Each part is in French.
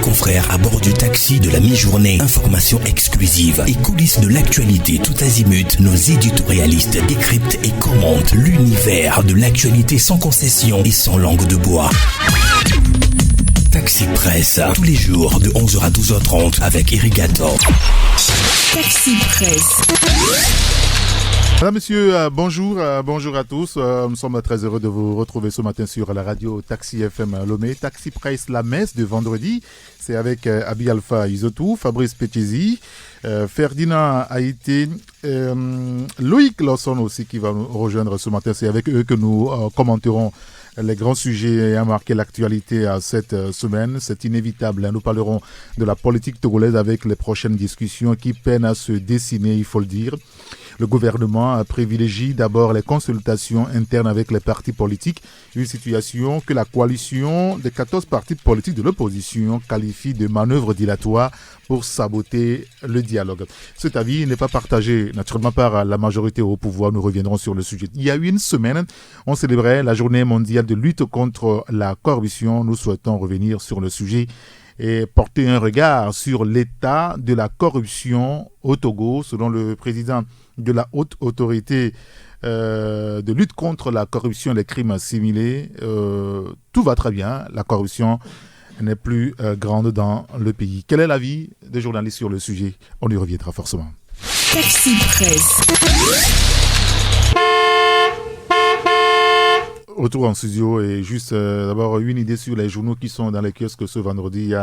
confrères à bord du taxi de la mi-journée. Informations exclusives et coulisses de l'actualité tout azimut. Nos éditorialistes décryptent et commentent l'univers de l'actualité sans concession et sans langue de bois. Taxi Presse, tous les jours de 11h à 12h30 avec Irrigator. Taxi Presse. Madame, monsieur, bonjour à tous. Nous sommes très heureux de vous retrouver ce matin sur la radio Taxi FM Lomé. Taxi Presse, la messe de vendredi. C'est avec Abi Alpha Isotou, Fabrice Petchesi, Ferdinand Haïté, Loïc Lawson aussi qui va nous rejoindre ce matin. C'est avec eux que nous commenterons les grands sujets ayant marqué l'actualité cette semaine. C'est inévitable. Nous parlerons de la politique togolaise avec les prochaines discussions qui peinent à se dessiner, il faut le dire. Le gouvernement privilégie d'abord les consultations internes avec les partis politiques, une situation que la coalition des 14 partis politiques de l'opposition qualifie de manœuvre dilatoire pour saboter le dialogue. Cet avis n'est pas partagé naturellement par la majorité au pouvoir. Nous reviendrons sur le sujet. Il y a eu une semaine, on célébrait la journée mondiale de lutte contre la corruption. Nous souhaitons revenir sur le sujet et porter un regard sur l'état de la corruption au Togo. Selon le président de la haute autorité de lutte contre la corruption et les crimes assimilés, tout va très bien. La corruption n'est plus grande dans le pays. Quel est l'avis des journalistes sur le sujet? On y reviendra forcément. Taxi Presse. Retour en studio et juste d'abord une idée sur les journaux qui sont dans les kiosques ce vendredi.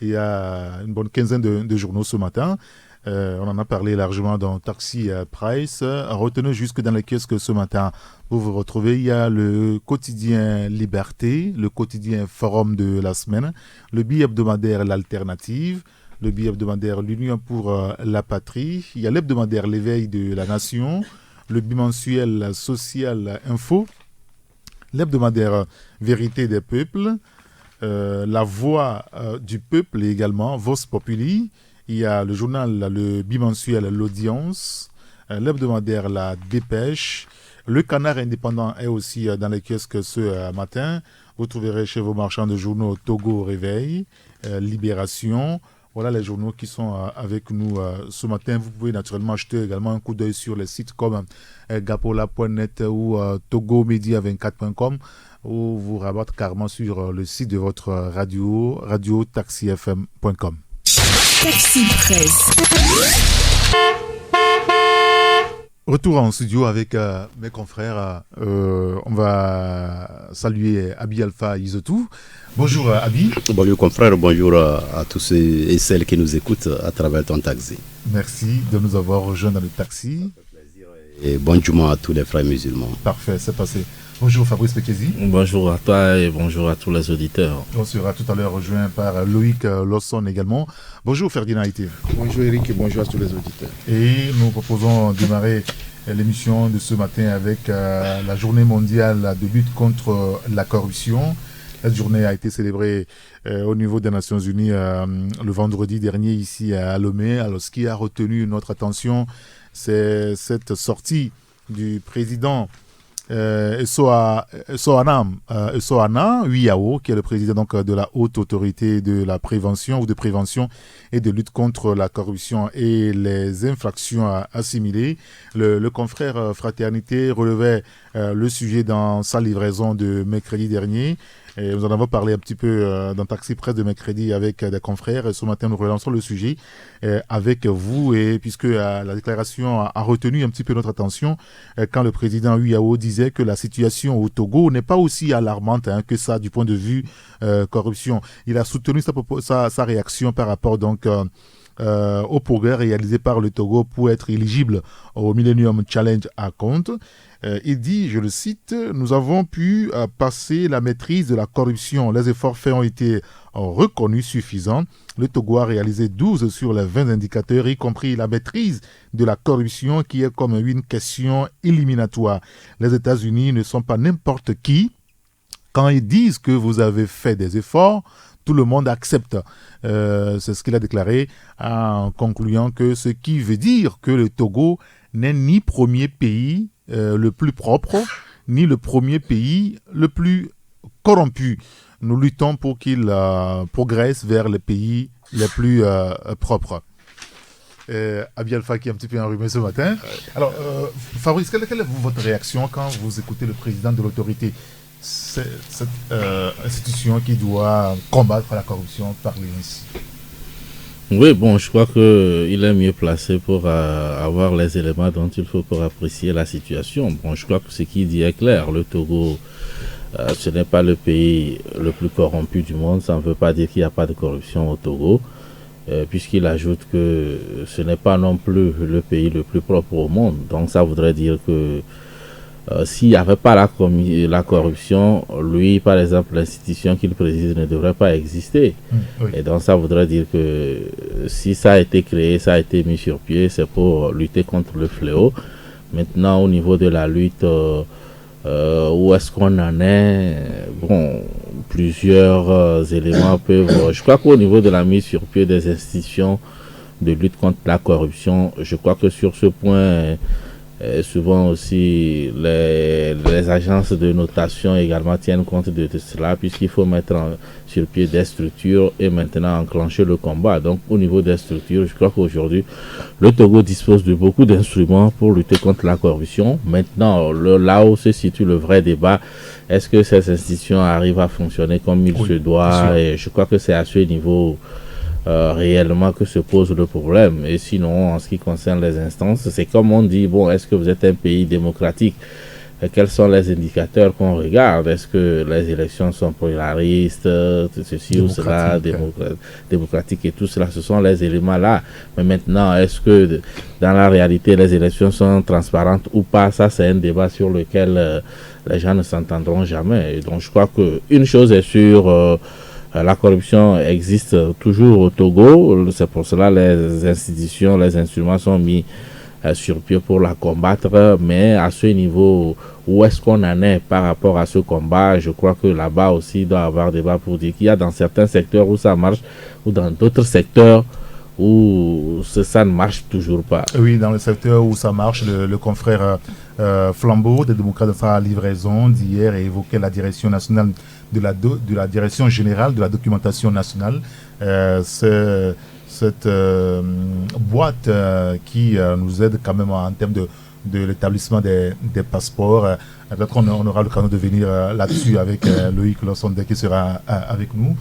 Il y a une bonne quinzaine de journaux ce matin. On en a parlé largement dans Taxi Presse. Retenez jusque dans les kiosques ce matin. Vous retrouvez, il y a le quotidien Liberté, le quotidien Forum de la semaine, le bi-hebdomadaire L'Alternative, le bi-hebdomadaire L'Union pour la Patrie, il y a l'hebdomadaire L'éveil de la Nation, le bimensuel Social Info, l'hebdomadaire Vérité des Peuples, la Voix du Peuple également, Vox Populi. Il y a le journal, le bimensuel L'Audience, l'hebdomadaire La Dépêche. Le Canard indépendant est aussi dans les kiosques ce matin. Vous trouverez chez vos marchands de journaux Togo Réveil, Libération. Voilà les journaux qui sont avec nous ce matin. Vous pouvez naturellement jeter également un coup d'œil sur les sites comme gapola.net ou togomedia24.com ou vous rabattre carrément sur le site de votre radio, radiotaxifm.com. Taxi Presse. Retour en studio avec mes confrères. On va saluer Abi Alpha Isotou. Bonjour Abi. Bonjour confrères, bonjour à tous ceux et celles qui nous écoutent à travers ton taxi. Merci de nous avoir rejoints dans le taxi. Et bon Juma à tous les frères musulmans. Parfait, c'est passé. Bonjour Fabrice Petchesi. Bonjour à toi et bonjour à tous les auditeurs. On sera tout à l'heure rejoint par Loïc Lawson également. Bonjour Ferdinand Haïté. Bonjour Eric et bonjour à tous les auditeurs. Et nous proposons de démarrer l'émission de ce matin avec la journée mondiale de lutte contre la corruption. Cette journée a été célébrée au niveau des Nations Unies le vendredi dernier ici à Lomé. Alors ce qui a retenu notre attention, c'est cette sortie du président Essoana Uyao, qui est le président donc, de la haute autorité de la prévention ou de prévention et de lutte contre la corruption et les infractions assimilées. Le confrère Fraternité relevait le sujet dans sa livraison de mercredi dernier. Et nous en avons parlé un petit peu dans Taxi Presse de mercredi avec des confrères. Et ce matin, nous relançons le sujet avec vous. Et puisque la déclaration a retenu un petit peu notre attention quand le président Uyao disait que la situation au Togo n'est pas aussi alarmante que ça du point de vue corruption. Il a soutenu sa réaction par rapport donc au progrès réalisé par le Togo pour être éligible au Millennium Challenge à compte. Il dit, je le cite, « Nous avons pu passer la maîtrise de la corruption. Les efforts faits ont été reconnus suffisants. Le Togo a réalisé 12 sur les 20 indicateurs, y compris la maîtrise de la corruption qui est comme une question éliminatoire. Les États-Unis ne sont pas n'importe qui. Quand ils disent que vous avez fait des efforts, tout le monde accepte. » C'est ce qu'il a déclaré en concluant que ce qui veut dire que le Togo n'est ni premier pays le plus propre, ni le premier pays le plus corrompu. nous luttons pour qu'ils progressent vers les pays les plus propres. Abi Alpha qui est un petit peu enrhumé ce matin. Alors, Fabrice, quelle est votre réaction quand vous écoutez le président de l'autorité, cette institution qui doit combattre la corruption, parler ainsi? Oui, bon, je crois qu'il est mieux placé pour avoir les éléments dont il faut pour apprécier la situation. Bon, je crois que ce qu'il dit est clair. Le Togo, ce n'est pas le pays le plus corrompu du monde. Ça ne veut pas dire qu'il n'y a pas de corruption au Togo, puisqu'il ajoute que ce n'est pas non plus le pays le plus propre au monde. Donc ça voudrait dire que s'il n'y avait pas la corruption, lui, par exemple, l'institution qu'il préside ne devrait pas exister. Oui. Et donc, ça voudrait dire que si ça a été créé, ça a été mis sur pied, c'est pour lutter contre le fléau. Maintenant, au niveau de la lutte, où est-ce qu'on en est? Bon, plusieurs éléments peuvent... Je crois qu'au niveau de la mise sur pied des institutions de lutte contre la corruption, je crois que sur ce point... souvent aussi les agences de notation également tiennent compte de cela, puisqu'il faut mettre sur pied des structures et maintenant enclencher le combat. Donc au niveau des structures, je crois qu'aujourd'hui le Togo dispose de beaucoup d'instruments pour lutter contre la corruption. Maintenant, là où se situe le vrai débat, est-ce que ces institutions arrivent à fonctionner comme il se doit? Et je crois que c'est à ce niveau réellement que se pose le problème. Et sinon, en ce qui concerne les instances, c'est comme on dit, bon, est-ce que vous êtes un pays démocratique? Quels sont les indicateurs qu'on regarde? Est-ce que les élections sont pluralistes, ceci ou cela, démocratique et tout cela? Ce sont les éléments-là. Mais maintenant, est-ce que dans la réalité, les élections sont transparentes ou pas? Ça, c'est un débat sur lequel les gens ne s'entendront jamais. Et donc, je crois qu'une chose est sûre, la corruption existe toujours au Togo. C'est pour cela que les institutions, les instruments sont mis sur pied pour la combattre. Mais à ce niveau, où est-ce qu'on en est par rapport à ce combat? Je crois que là-bas aussi, il doit y avoir débat pour dire qu'il y a dans certains secteurs où ça marche, ou dans d'autres secteurs où ça ne marche toujours pas. Oui, dans le secteur où ça marche, le confrère Flambeau des démocrates de sa livraison d'hier a évoqué la direction nationale de la direction générale de la documentation nationale. Cette boîte qui nous aide quand même en termes de l'établissement des passeports. Peut-être qu'on aura l'occasion de venir là-dessus avec Loïc Lossonde qui sera avec nous.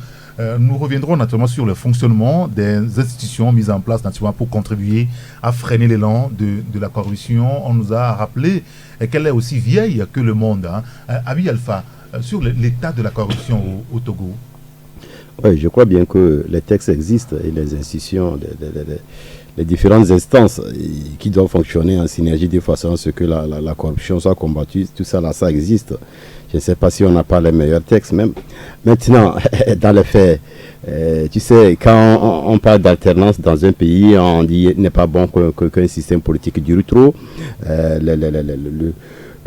Nous reviendrons naturellement sur le fonctionnement des institutions mises en place naturellement pour contribuer à freiner l'élan de la corruption. On nous a rappelé qu'elle est aussi vieille que le monde. Abi Alpha, sur l'état de la corruption au Togo. Oui, je crois bien que les textes existent et les institutions, les différentes instances qui doivent fonctionner en synergie de façon à ce que la corruption soit combattue. Tout ça, là, ça existe. Je ne sais pas si on n'a pas les meilleurs textes même. Maintenant, dans les faits, tu sais, quand on parle d'alternance dans un pays, on dit qu'il n'est pas bon qu'un système politique dure trop.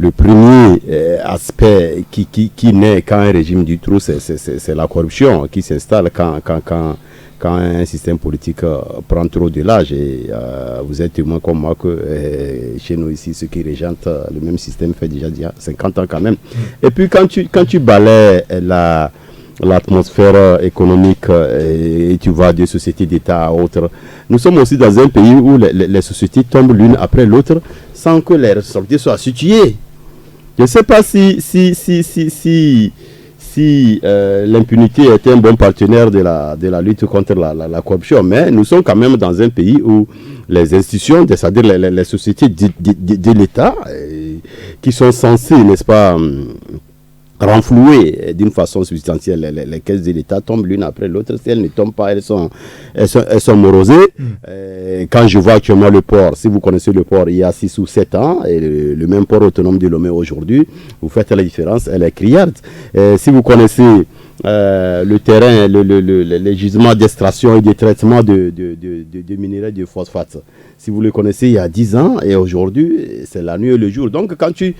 Le premier aspect qui naît quand un régime dure trop, c'est la corruption qui s'installe quand un système politique prend trop de l'âge. Et vous êtes témoin comme moi que chez nous ici, ceux qui régentent le même système fait déjà 50 ans quand même. Et puis quand tu balais l'atmosphère économique et tu vois de sociétés d'État à autres, nous sommes aussi dans un pays où les sociétés tombent l'une après l'autre sans que les responsabilités soient situées. Je ne sais pas si l'impunité est un bon partenaire de la lutte contre la corruption, mais nous sommes quand même dans un pays où les institutions, c'est-à-dire les sociétés de l'État, qui sont censées, n'est-ce pas, renflouer d'une façon substantielle les caisses de l'État tombent l'une après l'autre. Si elles ne tombent pas, elles sont morosées. Quand je vois actuellement le port, si vous connaissez le port il y a 6 ou 7 ans, et le même port autonome de Lomé aujourd'hui, vous faites la différence, elle est criarde. Si vous connaissez le terrain, les gisements d'extraction et de traitement de minerais de phosphate, si vous le connaissez il y a 10 ans et aujourd'hui, c'est la nuit et le jour. Donc quand tu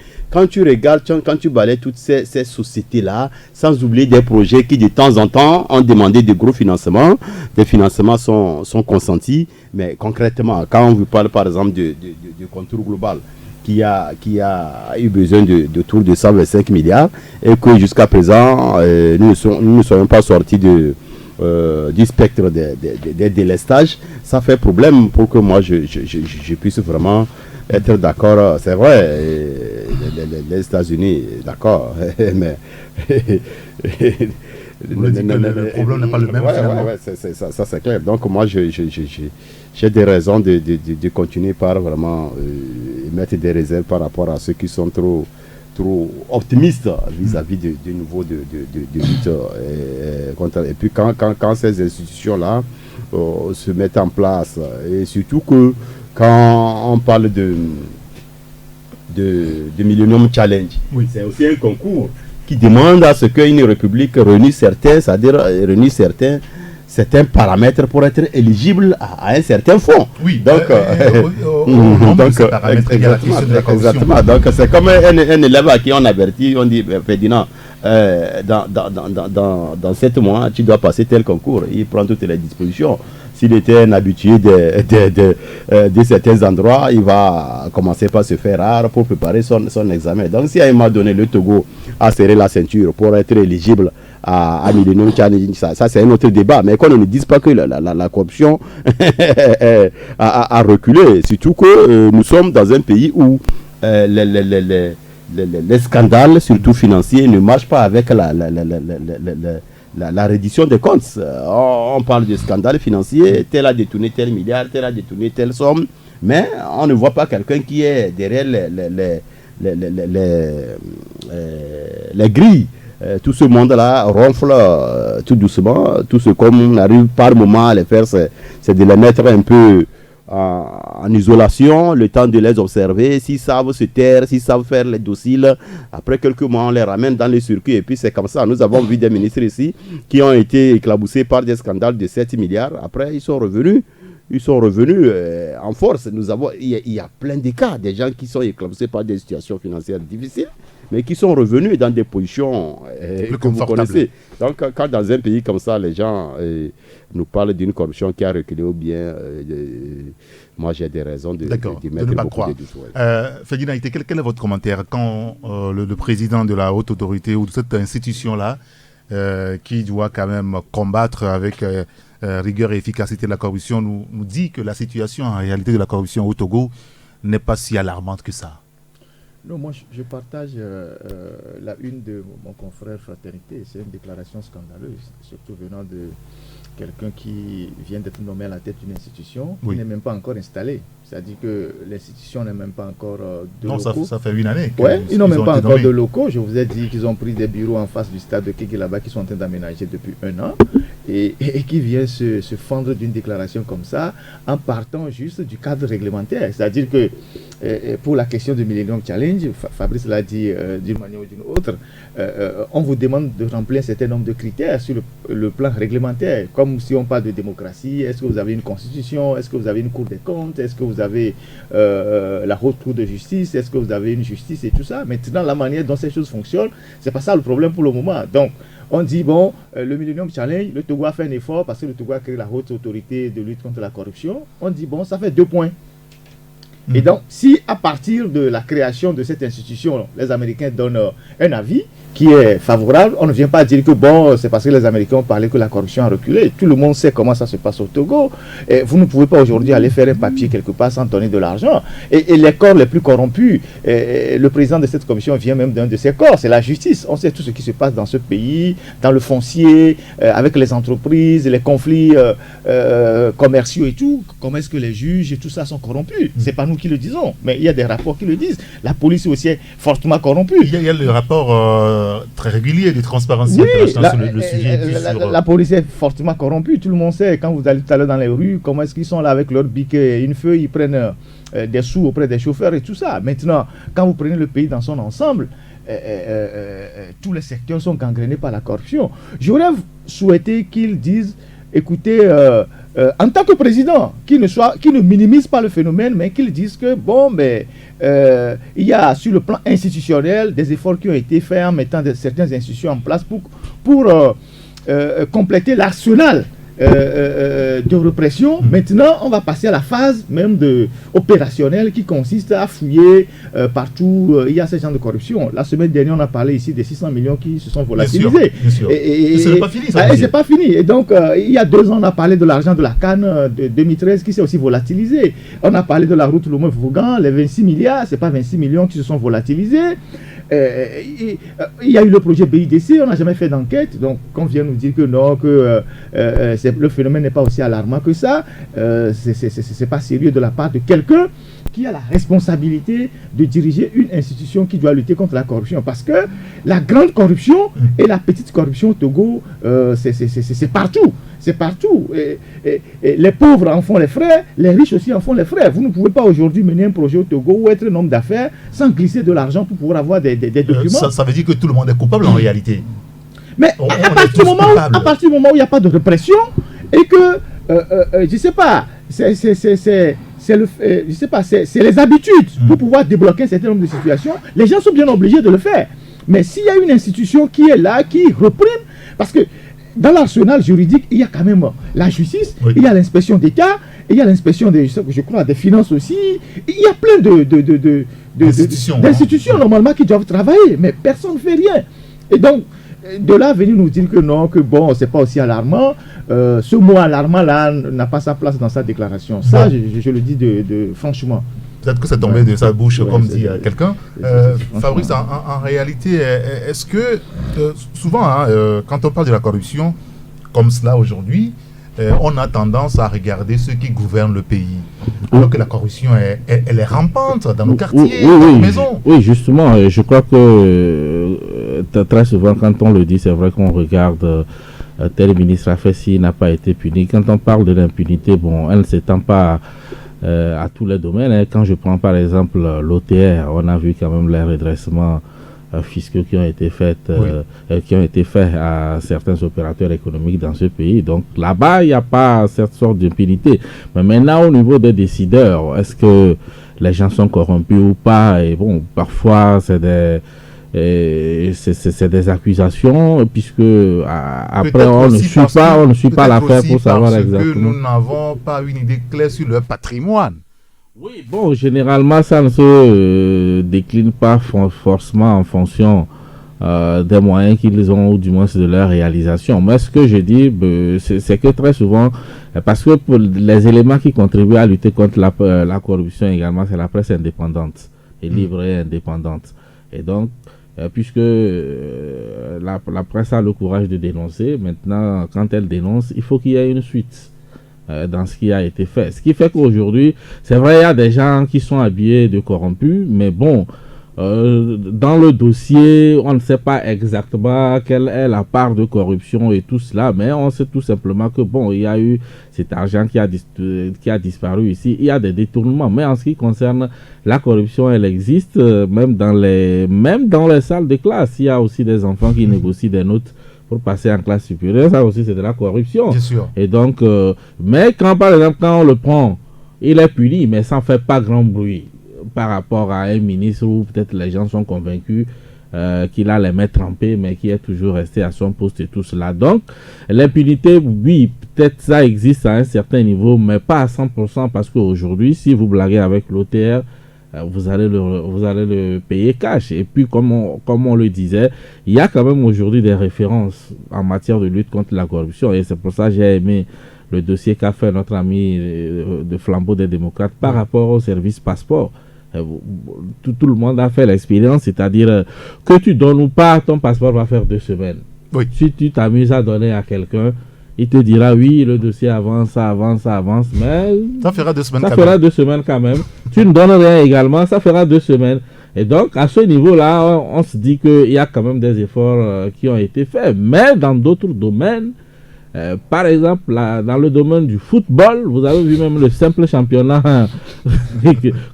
regardes, quand tu balayes toutes ces sociétés-là, sans oublier des projets qui de temps en temps ont demandé de gros financements, des financements sont consentis, mais concrètement, quand on vous parle par exemple de contour global, qui a eu besoin de 125 milliards et que jusqu'à présent, nous ne sommes pas sortis du spectre des délestages. Ça fait problème pour que moi je puisse vraiment être d'accord. C'est vrai, les États-Unis, d'accord, mais le problème n'est pas le même. Ça c'est clair. Donc moi j'ai des raisons de continuer par vraiment mettre des réserves par rapport à ceux qui sont trop optimistes vis-à-vis du niveau de lutte. Et puis quand ces institutions-là se mettent en place, et surtout que quand on parle de Millennium Challenge, c'est aussi un concours qui demande à ce qu'une république réunisse certains paramètres pour être éligible à un certain fonds. Oui, donc, exactement. Donc c'est comme un élève à qui on avertit, on dit, Ferdinand, dans 7 mois, tu dois passer tel concours. Il prend toutes les dispositions. S'il était un habitué de certains endroits, il va commencer par se faire rare pour préparer son examen. Donc si à un moment donné, le Togo a serré la ceinture pour être éligible à Millennium Challenge, ça c'est un autre débat. Mais qu'on ne dise pas que la corruption a reculé. Surtout que nous sommes dans un pays où les scandales, surtout financiers, ne marchent pas avec la reddition des comptes. On parle de scandales financiers, tel a détourné tel milliard, tel a détourné telle somme, mais on ne voit pas quelqu'un qui est derrière les grilles. Tout ce monde-là ronfle tout doucement. Tout ce qu'on arrive par moment à les faire, c'est de les mettre un peu en isolation, le temps de les observer. S'ils savent se taire, s'ils savent faire les dociles, après quelques mois, on les ramène dans les circuits. Et puis c'est comme ça. Nous avons vu des ministres ici qui ont été éclaboussés par des scandales de 7 milliards. Après, ils sont revenus en force. Il y a plein de cas, des gens qui sont éclaboussés par des situations financières difficiles, mais qui sont revenus dans des positions que vous connaissez. Donc, quand dans un pays comme ça, les gens nous parlent d'une corruption qui a reculé ou bien, moi j'ai des raisons de mettre beaucoup de doutes. Ferdinand, quel est votre commentaire quand le président de la haute autorité ou de cette institution-là, qui doit quand même combattre avec rigueur et efficacité la corruption, nous dit que la situation en réalité de la corruption au Togo n'est pas si alarmante que ça? Non, moi je partage la une de mon confrère Fraternité. C'est une déclaration scandaleuse, surtout venant de quelqu'un qui vient d'être nommé à la tête d'une institution qui n'est même pas encore installée. C'est-à-dire que l'institution n'est même pas encore de locaux. Non, ça fait une année. Oui, ils n'ont même pas encore de locaux. Je vous ai dit qu'ils ont pris des bureaux en face du stade de Kégué-là-bas qui sont en train d'aménager depuis 1 an et qui vient se fendre d'une déclaration comme ça en partant juste du cadre réglementaire. C'est-à-dire que pour la question du Millennium Challenge, Fabrice l'a dit d'une manière ou d'une autre, on vous demande de remplir un certain nombre de critères sur le plan réglementaire. Comme si on parle de démocratie, est-ce que vous avez une constitution, est-ce que vous avez une cour des comptes, est-ce que vous avez la haute cour de justice, est-ce que vous avez une justice et tout ça. Maintenant, la manière dont ces choses fonctionnent, c'est pas ça le problème pour le moment. Donc, on dit, bon, le Millennium Challenge, le Togo a fait un effort parce que le Togo a créé la haute autorité de lutte contre la corruption. On dit, bon, ça fait 2 points. Et donc, si à partir de la création de cette institution, les Américains donnent un avis qui est favorable, on ne vient pas dire que bon, c'est parce que les Américains ont parlé que la corruption a reculé. Tout le monde sait comment ça se passe au Togo. Et vous ne pouvez pas aujourd'hui aller faire un papier quelque part sans donner de l'argent. Et les corps les plus corrompus, le président de cette commission vient même d'un de ces corps, c'est la justice. On sait tout ce qui se passe dans ce pays, dans le foncier, avec les entreprises, les conflits commerciaux et tout. Comment est-ce que les juges et tout ça sont corrompus? C'est pas nous qui le disons, mais il y a des rapports qui le disent. La police aussi est fortement corrompue. Il y a le rapport très régulier de Transparency International sur le sujet. La police est fortement corrompue. Tout le monde sait, quand vous allez tout à l'heure dans les rues, comment est-ce qu'ils sont là avec leur bic et une feuille, ils prennent des sous auprès des chauffeurs et tout ça. Maintenant, quand vous prenez le pays dans son ensemble, tous les secteurs sont gangrénés par la corruption. J'aurais souhaité qu'ils disent, écoutez, en tant que président, qui ne minimise pas le phénomène, mais qu'ils disent que, bon, mais il y a sur le plan institutionnel des efforts qui ont été faits en mettant certaines institutions en place pour compléter l'arsenal de répression. Maintenant, on va passer à la phase même opérationnelle qui consiste à fouiller partout. Il y a ce genre de corruption. La semaine dernière, on a parlé ici des 600 millions qui se sont volatilisés. Bien sûr. Et ce n'est pas fini, ça. C'est pas fini. Et donc, il y a 2 ans, on a parlé de l'argent de la Cannes de 2013 qui s'est aussi volatilisé. On a parlé de la route Lomé-Fougan, les 26 milliards, c'est pas 26 millions qui se sont volatilisés. Il y a eu le projet BIDC, on n'a jamais fait d'enquête, donc quand on vient nous dire que non, que le phénomène n'est pas aussi alarmant que ça, c'est pas sérieux de la part de quelqu'un qui a la responsabilité de diriger une institution qui doit lutter contre la corruption, parce que la grande corruption et la petite corruption au Togo, c'est partout. C'est partout. Et les pauvres en font les frais, les riches aussi en font les frais. Vous ne pouvez pas aujourd'hui mener un projet au Togo ou être un homme d'affaires sans glisser de l'argent pour pouvoir avoir des documents. Ça veut dire que tout le monde est coupable en réalité. Mais à partir du moment où il n'y a pas de répression et que, je ne sais pas, c'est les habitudes pour pouvoir débloquer un certain nombre de situations, les gens sont bien obligés de le faire. Mais s'il y a une institution qui est là, qui reprime, parce que dans l'arsenal juridique, il y a quand même la justice, il y a l'inspection d'État, il y a l'inspection des finances aussi, il y a plein d'institutions normalement qui doivent travailler, mais personne ne fait rien. Et donc, de là, venir nous dire que non, que bon, c'est pas aussi alarmant, ce mot alarmant là n'a pas sa place dans sa déclaration. Ça, je le dis franchement. Peut-être que ça tombait de sa bouche, comme dit quelqu'un. Fabrice, en réalité, est-ce que souvent, quand on parle de la corruption, comme cela aujourd'hui, on a tendance à regarder ceux qui gouvernent le pays. Alors que la corruption, elle est rampante dans nos quartiers, dans nos maisons. Oui, justement, je crois que très souvent, quand on le dit, c'est vrai qu'on regarde tel ministre a fait ci, n'a pas été puni. Quand on parle de l'impunité, bon, elle ne s'étend pas à tous les domaines. Quand je prends par exemple l'OTR, on a vu quand même les redressements fiscaux qui ont été faits à certains opérateurs économiques dans ce pays. Donc là-bas, il n'y a pas cette sorte d'impunité. Mais maintenant, au niveau des décideurs, est-ce que les gens sont corrompus ou pas? Et bon, parfois, c'est des accusations, puisque après on ne suit pas l'affaire pour savoir exactement. Que nous n'avons pas une idée claire sur leur patrimoine. Oui, bon, généralement ça ne se décline pas forcément en fonction des moyens qu'ils ont, ou du moins de leur réalisation. Mais ce que je dis, c'est que très souvent, parce que pour les éléments qui contribuent à lutter contre la corruption également, c'est la presse indépendante et libre et indépendante. Et donc, puisque la presse a le courage de dénoncer, maintenant, quand elle dénonce, il faut qu'il y ait une suite dans ce qui a été fait. Ce qui fait qu'aujourd'hui, c'est vrai, il y a des gens qui sont habillés de corrompus, mais bon, dans le dossier, on ne sait pas exactement quelle est la part de corruption et tout cela, mais on sait tout simplement que bon, il y a eu cet argent qui a disparu ici, il y a des détournements, mais en ce qui concerne la corruption, elle existe, même dans les salles de classe, il y a aussi des enfants qui négocient des notes pour passer en classe supérieure, ça aussi c'est de la corruption. Bien sûr. Et donc, mais par exemple, quand on le prend, il est puni, mais ça ne fait pas grand bruit par rapport à un ministre où peut-être les gens sont convaincus qu'il a les mains trempées, mais qui est toujours resté à son poste et tout cela. Donc, l'impunité, oui, peut-être ça existe à un certain niveau, mais pas à 100%, parce qu'aujourd'hui, si vous blaguez avec l'OTR, vous allez le payer cash. Et puis, comme on le disait, il y a quand même aujourd'hui des références en matière de lutte contre la corruption. Et c'est pour ça que j'ai aimé le dossier qu'a fait notre ami de Flambeau des démocrates par rapport au service passeport. Tout le monde a fait l'expérience, c'est-à-dire que tu donnes ou pas, ton passeport va faire 2 semaines. Oui. Si tu t'amuses à donner à quelqu'un, il te dira oui, le dossier avance, mais ça fera 2 semaines. Ça fera 2 semaines quand même. Tu ne donnes rien également, ça fera 2 semaines. Et donc, à ce niveau-là, on se dit qu'il y a quand même des efforts qui ont été faits. Mais dans d'autres domaines, par exemple, dans le domaine du football, vous avez vu même le simple championnat,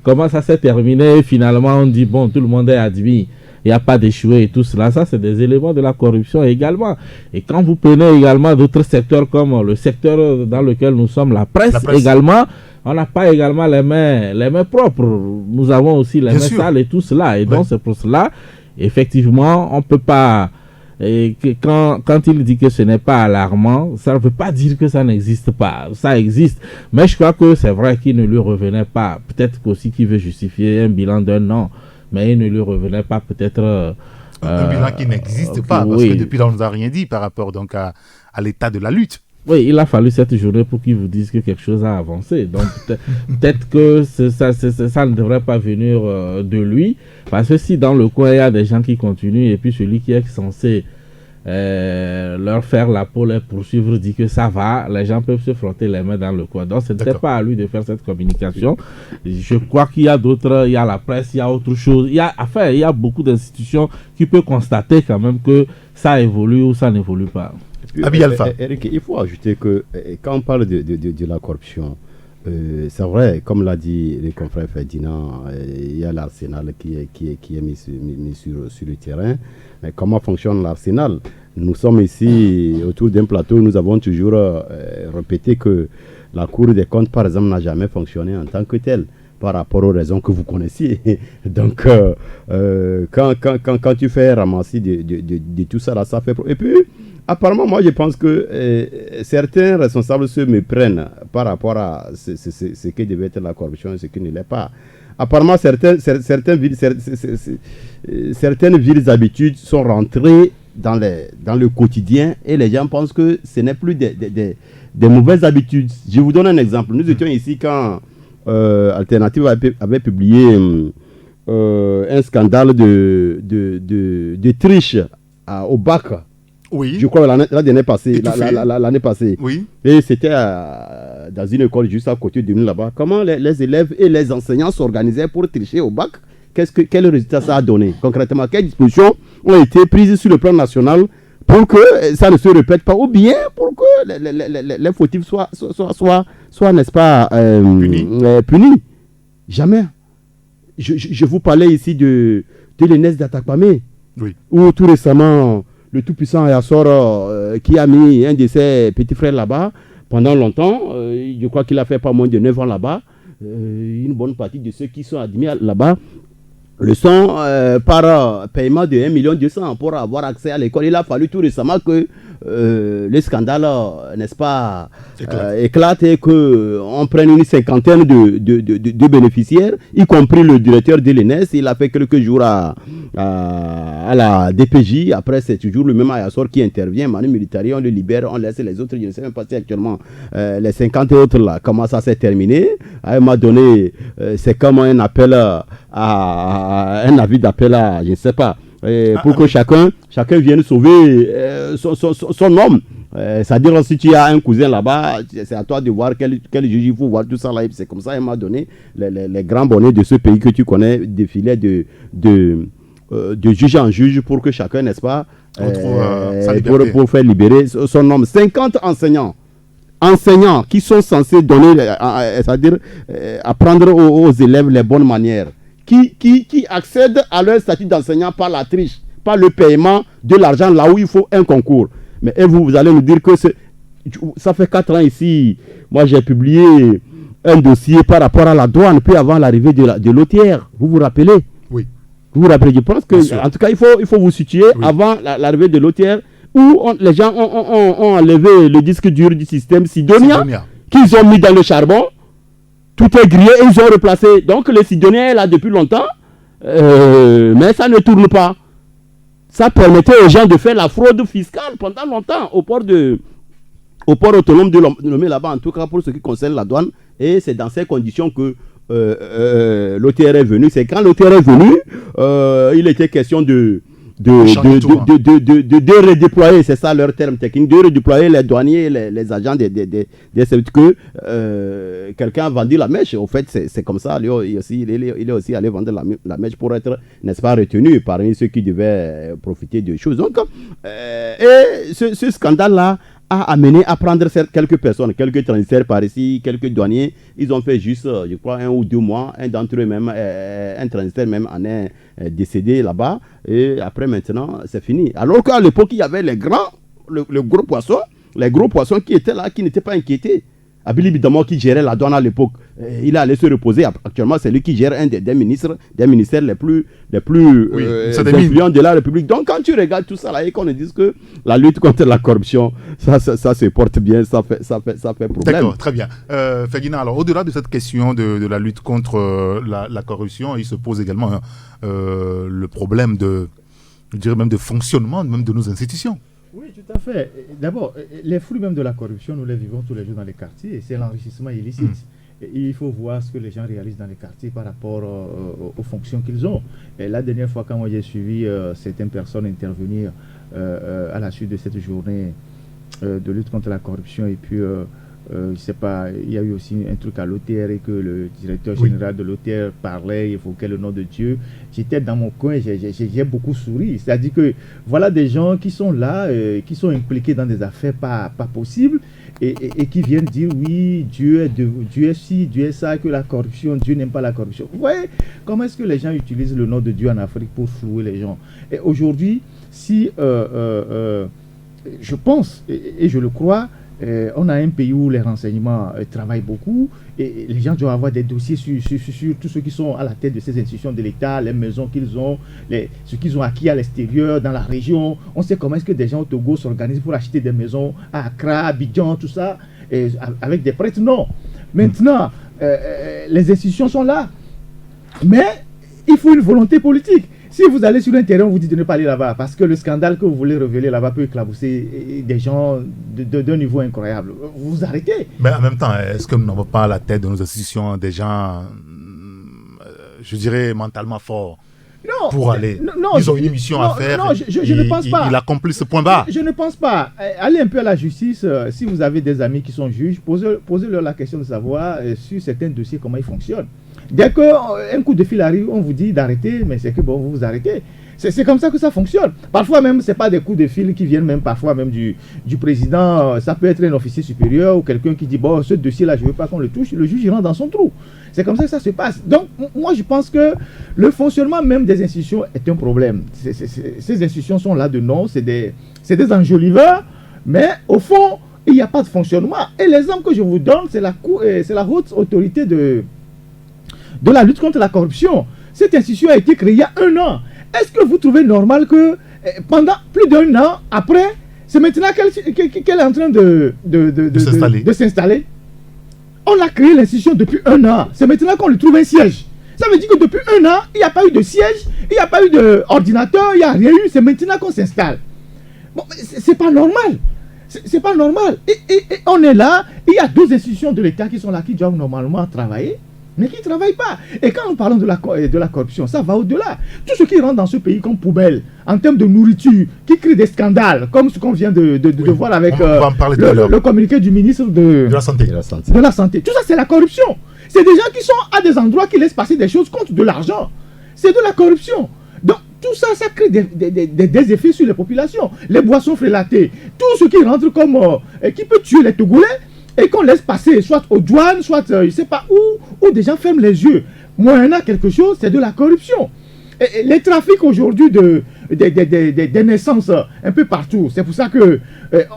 comment ça s'est terminé. Finalement, on dit, bon, tout le monde est admis. Il n'y a pas d'échoué et tout cela. Ça, c'est des éléments de la corruption également. Et quand vous prenez également d'autres secteurs comme le secteur dans lequel nous sommes, la presse. Également, on n'a pas également les mains propres. Nous avons aussi les mains sales et tout cela. Et donc, c'est pour cela, effectivement, on ne peut pas Et que quand il dit que ce n'est pas alarmant, ça ne veut pas dire que ça n'existe pas. Ça existe. Mais je crois que c'est vrai qu'il ne lui revenait pas. Peut-être qu'aussi qu'il veut justifier un bilan d'un an. Mais il ne lui revenait pas peut-être... un bilan qui n'existe pas. Parce que depuis là, on ne nous a rien dit par rapport donc à l'état de la lutte. Oui, il a fallu cette journée pour qu'il vous dise que quelque chose a avancé. Donc peut-être que ça ne devrait pas venir de lui. Parce que si dans le coin, il y a des gens qui continuent et puis celui qui est censé leur faire la peau, les poursuivre, dit que ça va, les gens peuvent se frotter les mains dans le coin. Donc ce n'était pas à lui de faire cette communication. Je crois qu'il y a d'autres, il y a la presse, il y a autre chose. Il y a beaucoup d'institutions qui peuvent constater quand même que ça évolue ou ça n'évolue pas. Eric, il faut ajouter que quand on parle de la corruption, c'est vrai, comme l'a dit le confrère Ferdinand, il y a l'arsenal qui est mis sur le terrain. Mais comment fonctionne l'arsenal? Nous sommes ici autour d'un plateau, nous avons toujours répété que la Cour des comptes, par exemple, n'a jamais fonctionné en tant que telle, par rapport aux raisons que vous connaissiez. Donc, quand tu fais ramasser de tout ça, là, ça fait... Et puis, apparemment, moi, je pense que certains responsables se méprennent par rapport à ce qui devait être la corruption et ce qui ne l'est pas. Apparemment, certaines villes habitudes sont rentrées dans le quotidien et les gens pensent que ce n'est plus des mauvaises habitudes. Je vous donne un exemple. Nous étions ici quand Alternative avait publié un scandale de triche au bac. Oui. Je crois l'année passée. Oui. Et c'était dans une école juste à côté de nous là-bas. Comment les élèves et les enseignants s'organisaient pour tricher au bac? Quel résultat ça a donné concrètement? Quelles dispositions ont été prises sur le plan national pour que ça ne se répète pas, ou bien pour que les fautifs soient n'est-ce pas, punis? Jamais. Je vous parlais ici de l'ENES d'Atakpamé, où tout récemment le tout-puissant Ayassor qui a mis un de ses petits frères là-bas pendant longtemps, je crois qu'il a fait pas moins de 9 ans là-bas. Une bonne partie de ceux qui sont admis là-bas le sont par paiement de 1,2 million pour avoir accès à l'école. Il a fallu tout récemment que le scandale, n'est-ce pas, éclate et qu'on prenne une cinquantaine de bénéficiaires, y compris le directeur de l'ENES. Il a fait quelques jours à la DPJ. Après, c'est toujours le même Ayassor qui intervient. Manu Militari, on le libère, on laisse les autres. Je ne sais même pas si actuellement les 50 autres là, comment ça s'est terminé. À un moment donné, c'est comme un appel un avis d'appel à, je ne sais pas, pour que chacun vienne sauver son homme. C'est-à-dire, si tu as un cousin là-bas, c'est à toi de voir quel juge il faut voir tout ça là. C'est comme ça, à un moment donné, les grands bonnets de ce pays que tu connais défilaient de juge en juge pour que chacun, n'est-ce pas, pour faire libérer son homme. 50 enseignants qui sont censés donner, c'est-à-dire apprendre aux élèves les bonnes manières, qui accèdent à leur statut d'enseignant par la triche, par le paiement de l'argent là où il faut un concours. Mais vous allez nous dire que ça fait 4 ans ici, moi j'ai publié un dossier par rapport à la douane, puis avant l'arrivée de l'OTR. Vous vous rappelez? Oui. Vous vous rappelez? Je pense que, en tout cas, il faut vous situer avant l'arrivée de l'OTR, où les gens ont enlevé le disque dur du système Sidonia, qu'ils ont mis dans le charbon. Tout est grillé et ils ont replacé. Donc le Sidonia est là depuis longtemps, mais ça ne tourne pas. Ça permettait aux gens de faire la fraude fiscale pendant longtemps au port autonome de Lomé là-bas, en tout cas pour ce qui concerne la douane. Et c'est dans ces conditions que l'OTR est venu. C'est quand l'OTR est venu, il était question de redéployer, c'est ça leur terme technique, de redéployer les douaniers, les agents des services, que quelqu'un a vendu la mèche. Au fait, c'est comme ça. Il est aussi allé vendre la mèche pour être, n'est-ce pas, retenu parmi ceux qui devaient profiter de choses. Donc, et ce scandale-là a amené à prendre quelques personnes, quelques transitaires par ici, quelques douaniers. Ils ont fait juste, je crois, 1 ou 2 mois. Un d'entre eux même, un transitaire même, en est décédé là-bas. Et après, maintenant, c'est fini. Alors qu'à l'époque, il y avait les gros poissons qui étaient là, qui n'étaient pas inquiétés. Abili Bidamo qui gérait la douane à l'époque, il est allé se reposer. Actuellement, c'est lui qui gère un des ministères les plus influents de la République. Donc, quand tu regardes tout ça là et qu'on nous dise que la lutte contre la corruption, ça se porte bien, ça fait problème. D'accord, très bien. Ferdinand, alors au-delà de cette question de la lutte contre la corruption, il se pose également le problème de fonctionnement même de nos institutions. Oui, tout à fait. D'abord, les fruits même de la corruption, nous les vivons tous les jours dans les quartiers, et c'est l'enrichissement illicite. Et il faut voir ce que les gens réalisent dans les quartiers par rapport aux fonctions qu'ils ont. Et la dernière fois, quand moi j'ai suivi certaines personnes intervenir à la suite de cette journée de lutte contre la corruption, et puis je sais pas, il y a eu aussi un truc à l'OTR et que le directeur général de l'OTR parlait, évoquait le nom de Dieu. J'étais dans mon coin, j'ai beaucoup souri. C'est-à-dire que voilà des gens qui sont là, qui sont impliqués dans des affaires pas possibles et qui viennent dire oui, Dieu est ci, Dieu est ça, que la corruption, Dieu n'aime pas la corruption. Vous voyez comment est-ce que les gens utilisent le nom de Dieu en Afrique pour flouer les gens. Et aujourd'hui, si je pense et je le crois, on a un pays où les renseignements travaillent beaucoup et les gens doivent avoir des dossiers sur tous ceux qui sont à la tête de ces institutions de l'État, les maisons qu'ils ont, ce qu'ils ont acquis à l'extérieur, dans la région. On sait comment est-ce que des gens au Togo s'organisent pour acheter des maisons à Accra, à Abidjan, tout ça, avec des prêtres. Non. Maintenant, les institutions sont là. Mais il faut une volonté politique. Si vous allez sur un terrain, on vous dit de ne pas aller là-bas, parce que le scandale que vous voulez révéler là-bas peut éclabousser des gens d'un niveau incroyable. Vous arrêtez. Mais en même temps, est-ce que nous n'avons pas à la tête de nos institutions des gens, je dirais, mentalement forts pour aller ils ont une mission à faire. Non, je ne pense pas. Il accomplit ce point bas. Je ne pense pas. Allez un peu à la justice. Si vous avez des amis qui sont juges, posez-leur la question de savoir sur certains dossiers comment ils fonctionnent. Dès qu'un coup de fil arrive, on vous dit d'arrêter, mais c'est que bon, vous arrêtez. C'est comme ça que ça fonctionne. Parfois même, ce n'est pas des coups de fil qui viennent même parfois même du président. Ça peut être un officier supérieur ou quelqu'un qui dit bon, ce dossier-là, je ne veux pas qu'on le touche. Le juge, il rentre dans son trou. C'est comme ça que ça se passe. Donc, moi, je pense que le fonctionnement même des institutions est un problème. Ces institutions sont là de nom, c'est des enjoliveurs, mais au fond, il n'y a pas de fonctionnement. Et l'exemple que je vous donne, c'est la haute autorité de la lutte contre la corruption. Cette institution a été créée il y a 1 an. Est-ce que vous trouvez normal que pendant plus d'1 an, après, c'est maintenant qu'elle est en train de s'installer? On a créé l'institution depuis 1 an. C'est maintenant qu'on lui trouve un siège. Ça veut dire que depuis 1 an, il n'y a pas eu de siège, il n'y a pas eu d'ordinateur, il n'y a rien eu. C'est maintenant qu'on s'installe. Bon, c'est pas normal. C'est pas normal. Et on est là, il y a 2 institutions de l'État qui sont là, qui doivent normalement travailler, mais qui ne travaillent pas. Et quand nous parlons de la corruption, ça va au-delà. Tout ce qui rentre dans ce pays comme poubelle, en termes de nourriture, qui crée des scandales, comme ce qu'on vient de voir avec le communiqué du ministre de la Santé. Tout ça, c'est la corruption. C'est des gens qui sont à des endroits qui laissent passer des choses contre de l'argent. C'est de la corruption. Donc, tout ça, ça crée des effets sur les populations. Les boissons frélatées, tout ce qui rentre comme qui peut tuer les Togolais, et qu'on laisse passer, soit aux douanes, soit je ne sais pas où des gens ferment les yeux. Moyennant quelque chose, c'est de la corruption. Et les trafics aujourd'hui des naissances un peu partout, c'est pour ça que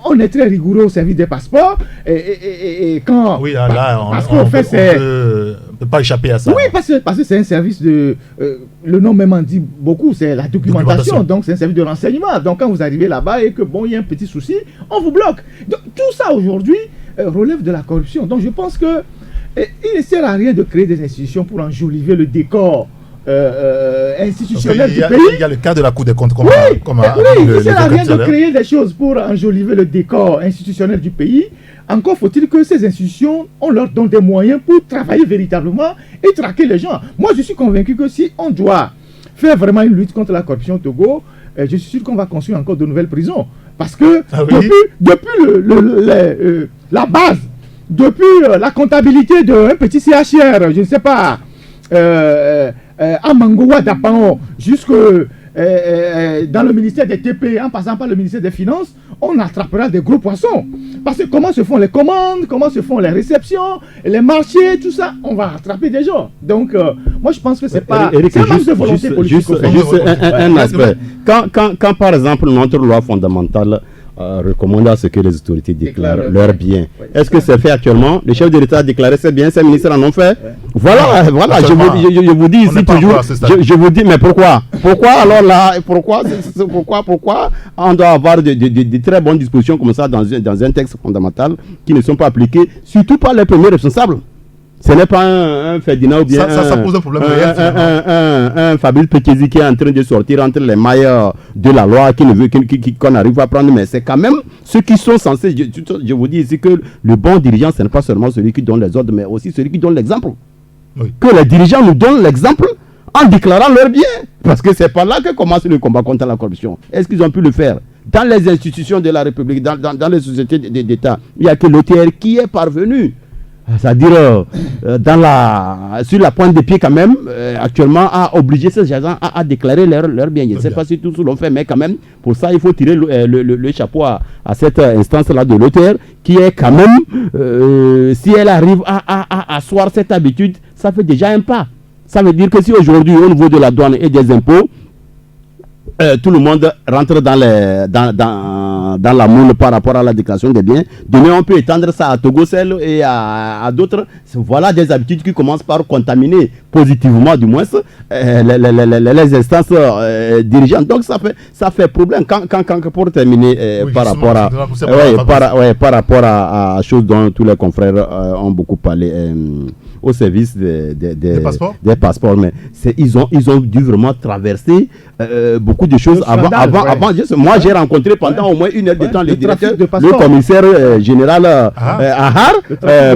on est très rigoureux au service des passeports. Et quand... Oui, là, on ne peut pas échapper à ça. Oui, parce que c'est un service de... le nom même en dit beaucoup, c'est la documentation. Donc c'est un service de renseignement. Donc quand vous arrivez là-bas et que bon, il y a un petit souci, on vous bloque. Donc tout ça aujourd'hui relève de la corruption. Donc je pense que il ne sert à rien de créer des institutions pour enjoliver le décor institutionnel du pays. Il y a le cas de la Cour des comptes. Il ne sert à rien de créer des choses pour enjoliver le décor institutionnel du pays. Encore faut-il que ces institutions, on leur donne des moyens pour travailler véritablement et traquer les gens. Moi, je suis convaincu que si on doit faire vraiment une lutte contre la corruption au Togo, je suis sûr qu'on va construire encore de nouvelles prisons. Parce que depuis la base, depuis la comptabilité d'un petit CHR, je ne sais pas, à Mangoua d'Apao, jusque dans le ministère des TP, en passant par le ministère des Finances, on attrapera des gros poissons. Parce que comment se font les commandes, comment se font les réceptions, les marchés, tout ça, on va attraper des gens. Donc, moi je pense que c'est pas... C'est un manque de volonté politique. Juste un aspect. Quand par exemple notre loi fondamentale, recommandant à ce que les autorités déclarent leurs biens. Ouais. Est-ce que c'est fait actuellement? Le chef de l'État a déclaré ses biens, ses ministres en ont fait. Ouais. Voilà, je vous dis ici toujours, je vous dis, mais pourquoi? Pourquoi alors là, pourquoi on doit avoir de très bonnes dispositions comme ça dans un texte fondamental qui ne sont pas appliquées, surtout par les premiers responsables? Ce n'est pas un Ferdinand ou bien ça pose un problème un Fabrice Pékézi qui est en train de sortir entre les mailles de la loi, qui ne veut qu'on arrive à prendre, mais c'est quand même ceux qui sont censés. Je vous dis ici que le bon dirigeant, ce n'est pas seulement celui qui donne les ordres, mais aussi celui qui donne l'exemple. Oui. Que les dirigeants nous donnent l'exemple en déclarant leurs biens. Parce que c'est par là que commence le combat contre la corruption. Est-ce qu'ils ont pu le faire? Dans les institutions de la République, dans les sociétés d'État, il n'y a que l'OTR qui est parvenu, c'est-à-dire sur la pointe des pieds quand même, actuellement, à obliger ces agents à déclarer leurs biens. Je ne sais pas si tous l'ont fait, mais quand même, pour ça, il faut tirer le chapeau à cette instance-là de l'OTR, qui est quand même, si elle arrive à asseoir cette habitude, ça fait déjà un pas. Ça veut dire que si aujourd'hui, au niveau de la douane et des impôts, tout le monde rentre dans la moule par rapport à la déclaration des biens. Demain, on peut étendre ça à Togocel et à d'autres. Voilà des habitudes qui commencent par contaminer positivement, du moins, les instances dirigeantes. Donc, ça fait problème. Pour terminer, oui, par rapport à choses dont tous les confrères ont beaucoup parlé, au service des passeports, mais ils ont dû vraiment traverser beaucoup de choses avant. Moi, j'ai rencontré pendant au moins une heure de temps le directeur, le commissaire général Ahar,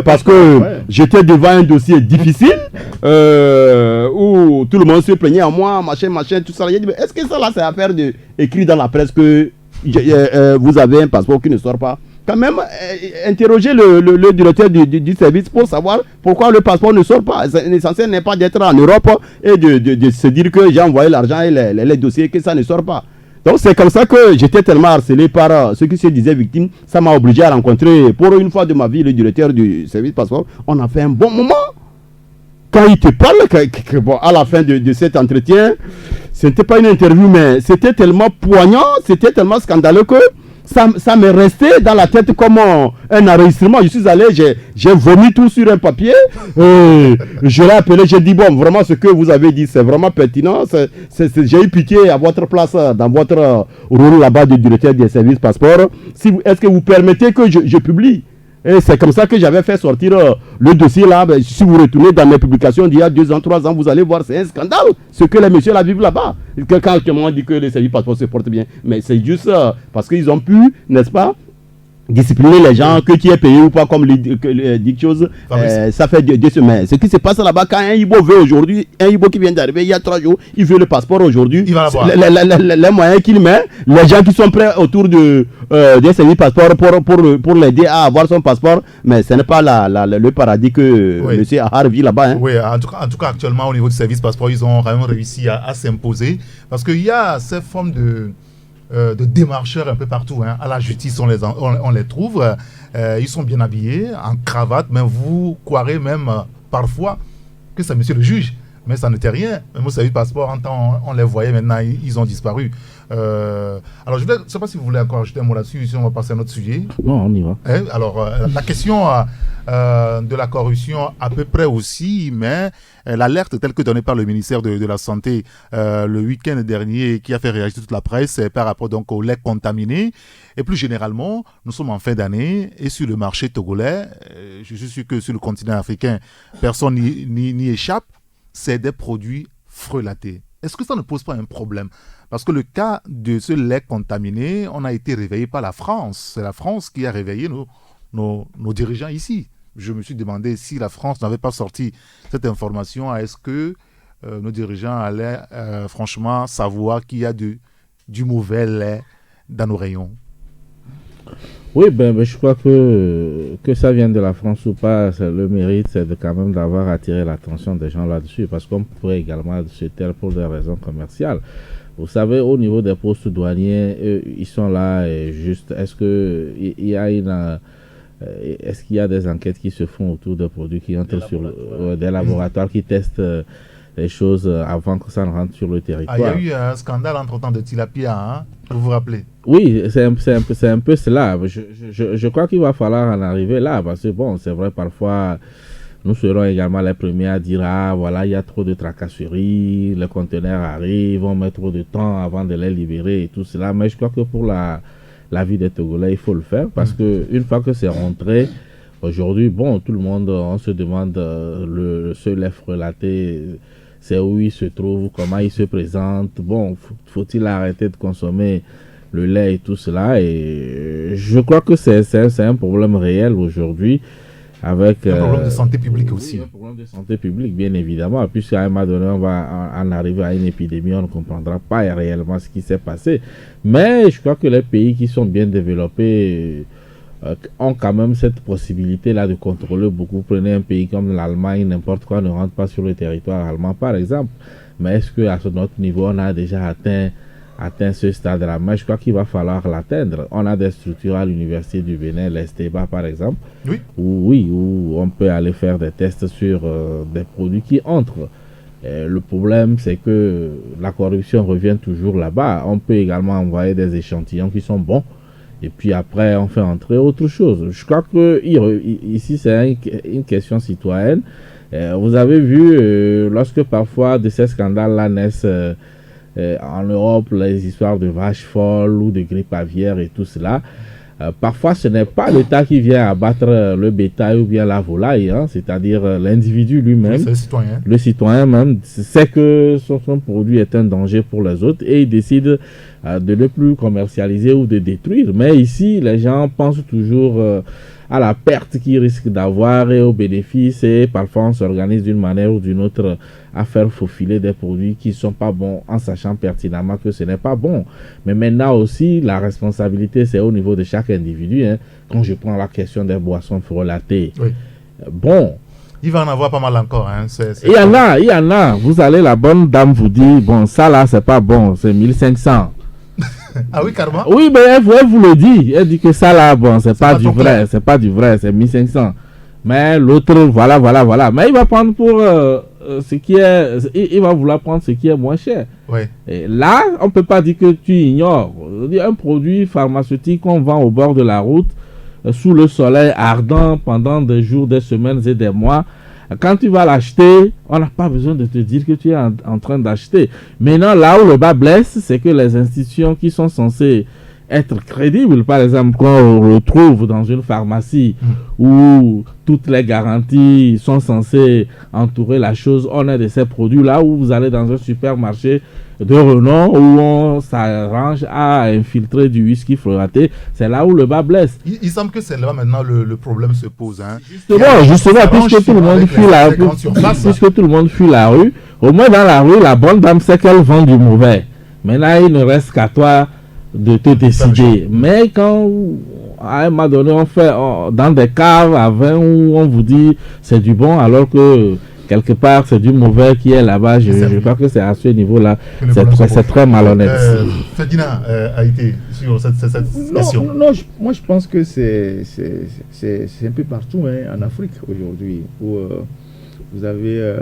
parce que j'étais devant un dossier difficile où tout le monde se plaignait à moi, machin, tout ça. J'ai dit, mais est-ce que ça là, c'est affaire écrit dans la presse que vous avez un passeport qui ne sort pas? Quand même, interroger le directeur du service pour savoir pourquoi le passeport ne sort pas. L'essentiel n'est pas d'être en Europe et de se dire que j'ai envoyé l'argent et les dossiers, que ça ne sort pas. Donc c'est comme ça que j'étais tellement harcelé par ceux qui se disaient victimes. Ça m'a obligé à rencontrer pour une fois de ma vie le directeur du service passeport. On a fait un bon moment. Quand il te parle, à la fin de cet entretien, ce n'était pas une interview, mais c'était tellement poignant, c'était tellement scandaleux que ça m'est resté dans la tête comme un enregistrement. Je suis allé, j'ai vomi tout sur un papier. Je l'ai appelé, j'ai dit, bon, vraiment ce que vous avez dit, c'est vraiment pertinent. J'ai eu pitié à votre place, dans votre rôle là-bas de directeur des services passeport. Est-ce que vous permettez que je publie? Et c'est comme ça que j'avais fait sortir le dossier là. Si vous retournez dans mes publications d'il y a 2 ans, 3 ans, vous allez voir, c'est un scandale ce que les messieurs là vivent là-bas. Quand on dit que les services passeports se portent bien, mais c'est juste parce qu'ils ont pu, n'est-ce pas, discipliner les gens, que tu es payé ou pas, comme dit chose, ça fait 2 semaines. Ce qui se passe là-bas, quand un Ibo veut aujourd'hui, un Ibo qui vient d'arriver il y a 3 jours, il veut le passeport aujourd'hui, il va l'avoir. Les moyens qu'il met, les gens qui sont prêts autour des services passeports pour l'aider à avoir son passeport, mais ce n'est pas le paradis que M. Ahar vit là-bas. Hein. Oui, en tout cas, actuellement, au niveau du service passeport, ils ont vraiment réussi à s'imposer, parce qu'il y a cette forme de démarcheurs un peu partout. Hein. À la justice, on les trouve. Ils sont bien habillés, en cravate, mais vous croirez même parfois que c'est monsieur le juge. Mais ça n'était rien. Même au service passeport, en temps, on les voyait, maintenant, ils ont disparu. Alors, je ne sais pas si vous voulez encore ajouter un mot là-dessus, si on va passer à un autre sujet. Non, on y va. Alors, la question de la corruption, à peu près aussi, mais l'alerte telle que donnée par le ministère de la Santé le week-end dernier, qui a fait réagir toute la presse par rapport donc au lait contaminé. Et plus généralement, nous sommes en fin d'année et sur le marché togolais, je suis sûr que sur le continent africain, personne n'y échappe, c'est des produits frelatés. Est-ce que ça ne pose pas un problème? Parce que le cas de ce lait contaminé, on a été réveillé par la France. C'est la France qui a réveillé nos dirigeants ici. Je me suis demandé si la France n'avait pas sorti cette information, est-ce que nos dirigeants allaient franchement savoir qu'il y a du mauvais lait dans nos rayons? Oui, je crois que ça vienne de la France ou pas, le mérite, c'est quand même d'avoir attiré l'attention des gens là-dessus, parce qu'on pourrait également se taire pour des raisons commerciales. Vous savez, au niveau des postes douaniers, ils sont là et juste, est-ce qu'il y a des enquêtes qui se font autour des produits qui entrent sur des laboratoires qui testent les choses avant que ça ne rentre sur le territoire? Il y a eu un scandale entre-temps de tilapia, hein, vous vous rappelez? Oui, c'est un peu cela. Je crois qu'il va falloir en arriver là, parce que bon, c'est vrai, parfois, nous serons également les premiers à dire, ah voilà, il y a trop de tracasseries, les conteneurs arrivent, on met trop de temps avant de les libérer et tout cela. Mais je crois que pour la vie des Togolais, il faut le faire, parce que une fois que c'est rentré, aujourd'hui, bon, tout le monde, on se demande, ce lait frelaté, c'est où il se trouve, comment il se présente. Bon, faut-il arrêter de consommer le lait et tout cela, et je crois que c'est un problème réel aujourd'hui, avec un problème de santé publique aussi. Un problème de santé publique, bien évidemment, puisqu'à un moment donné, on va en arriver à une épidémie, on ne comprendra pas réellement ce qui s'est passé. Mais je crois que les pays qui sont bien développés ont quand même cette possibilité-là de contrôler beaucoup. Prenez un pays comme l'Allemagne, n'importe quoi ne rentre pas sur le territoire allemand, par exemple. Mais est-ce qu'à notre niveau, on a déjà atteint ce stade-là? Mais je crois qu'il va falloir l'atteindre. On a des structures à l'université du Bénin, l'Esteba par exemple, où on peut aller faire des tests sur des produits qui entrent. Le problème, c'est que la corruption revient toujours là-bas. On peut également envoyer des échantillons qui sont bons, et puis après, on fait entrer autre chose. Je crois que ici, c'est une question citoyenne. Vous avez vu, lorsque parfois de ces scandales-là naissent en Europe, les histoires de vaches folles ou de grippe aviaire et tout cela, parfois ce n'est pas l'État qui vient abattre le bétail ou bien la volaille, hein, c'est-à-dire l'individu lui-même, le citoyen même, sait que son produit est un danger pour les autres et il décide de ne plus commercialiser ou de détruire. Mais ici, les gens pensent toujours à la perte qu'ils risquent d'avoir et aux bénéfices, et parfois on s'organise d'une manière ou d'une autre à faire faufiler des produits qui ne sont pas bons en sachant pertinemment que ce n'est pas bon. Mais maintenant aussi, la responsabilité, c'est au niveau de chaque individu. Hein. Quand je prends la question des boissons frelatées, bon... Il va en avoir pas mal encore. Hein. Il y en a. Vous allez, la bonne dame vous dit, bon, ça là, c'est pas bon, c'est 1500. Ah oui, carrément? Oui, mais elle vous le dit. Elle dit que ça là, bon, c'est pas du vrai, c'est 1500. Mais l'autre, voilà. Mais il va prendre pour ce qui est... Il va vouloir prendre ce qui est moins cher. Ouais. Et là, on ne peut pas dire que tu ignores. Un produit pharmaceutique qu'on vend au bord de la route, sous le soleil ardent, pendant des jours, des semaines et des mois. Quand tu vas l'acheter, on n'a pas besoin de te dire que tu es en train d'acheter. Maintenant, là où le bas blesse, c'est que les institutions qui sont censées être crédibles, par exemple, qu'on retrouve dans une pharmacie où toutes les garanties sont censées entourer la chose, on a de ces produits-là où vous allez dans un supermarché de renom où on s'arrange à infiltrer du whisky frelaté, c'est là où le bas blesse. Il semble que c'est là maintenant le problème se pose. Hein. Justement, puisque tout le monde fuit la rue, au moins dans la rue, la bonne dame sait qu'elle vend du mauvais. Maintenant, il ne reste qu'à toi de te décider. Mais quand à un moment donné on fait dans des caves à vin où on vous dit c'est du bon alors que quelque part c'est du mauvais qui est là-bas, je crois que c'est à ce niveau-là, c'est très malhonnête. Ferdinand a été sur cette question. Non, moi je pense que c'est un peu partout hein, en Afrique aujourd'hui où vous avez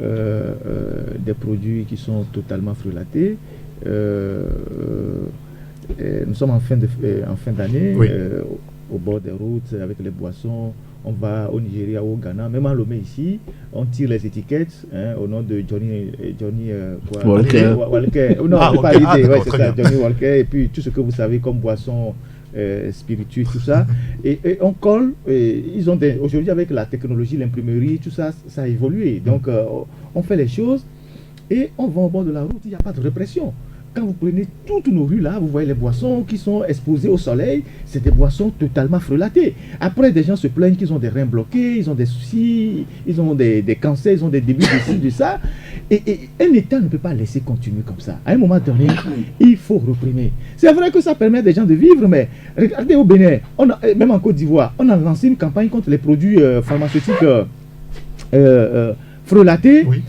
des produits qui sont totalement frelatés. Nous sommes en fin d'année, au bord des routes avec les boissons. On va au Nigeria, au Ghana, même en Lomé ici, on tire les étiquettes au nom de Johnny Walker. Johnny Walker, et puis tout ce que vous savez comme boisson spiritueux, tout ça, et on colle. Ils ont aujourd'hui avec la technologie, l'imprimerie, tout ça, ça a évolué. Donc on fait les choses et on va au bord de la route. Il n'y a pas de répression. Quand vous prenez toutes nos rues là, vous voyez les boissons qui sont exposées au soleil, c'est des boissons totalement frelatées. Après, des gens se plaignent qu'ils ont des reins bloqués, ils ont des soucis, ils ont des cancers, ils ont des débuts de ci, de ça. Et un État ne peut pas laisser continuer comme ça. À un moment donné, il faut réprimer. C'est vrai que ça permet des gens de vivre, mais regardez au Bénin, même en Côte d'Ivoire, on a lancé une campagne contre les produits pharmaceutiques frelatés. Oui.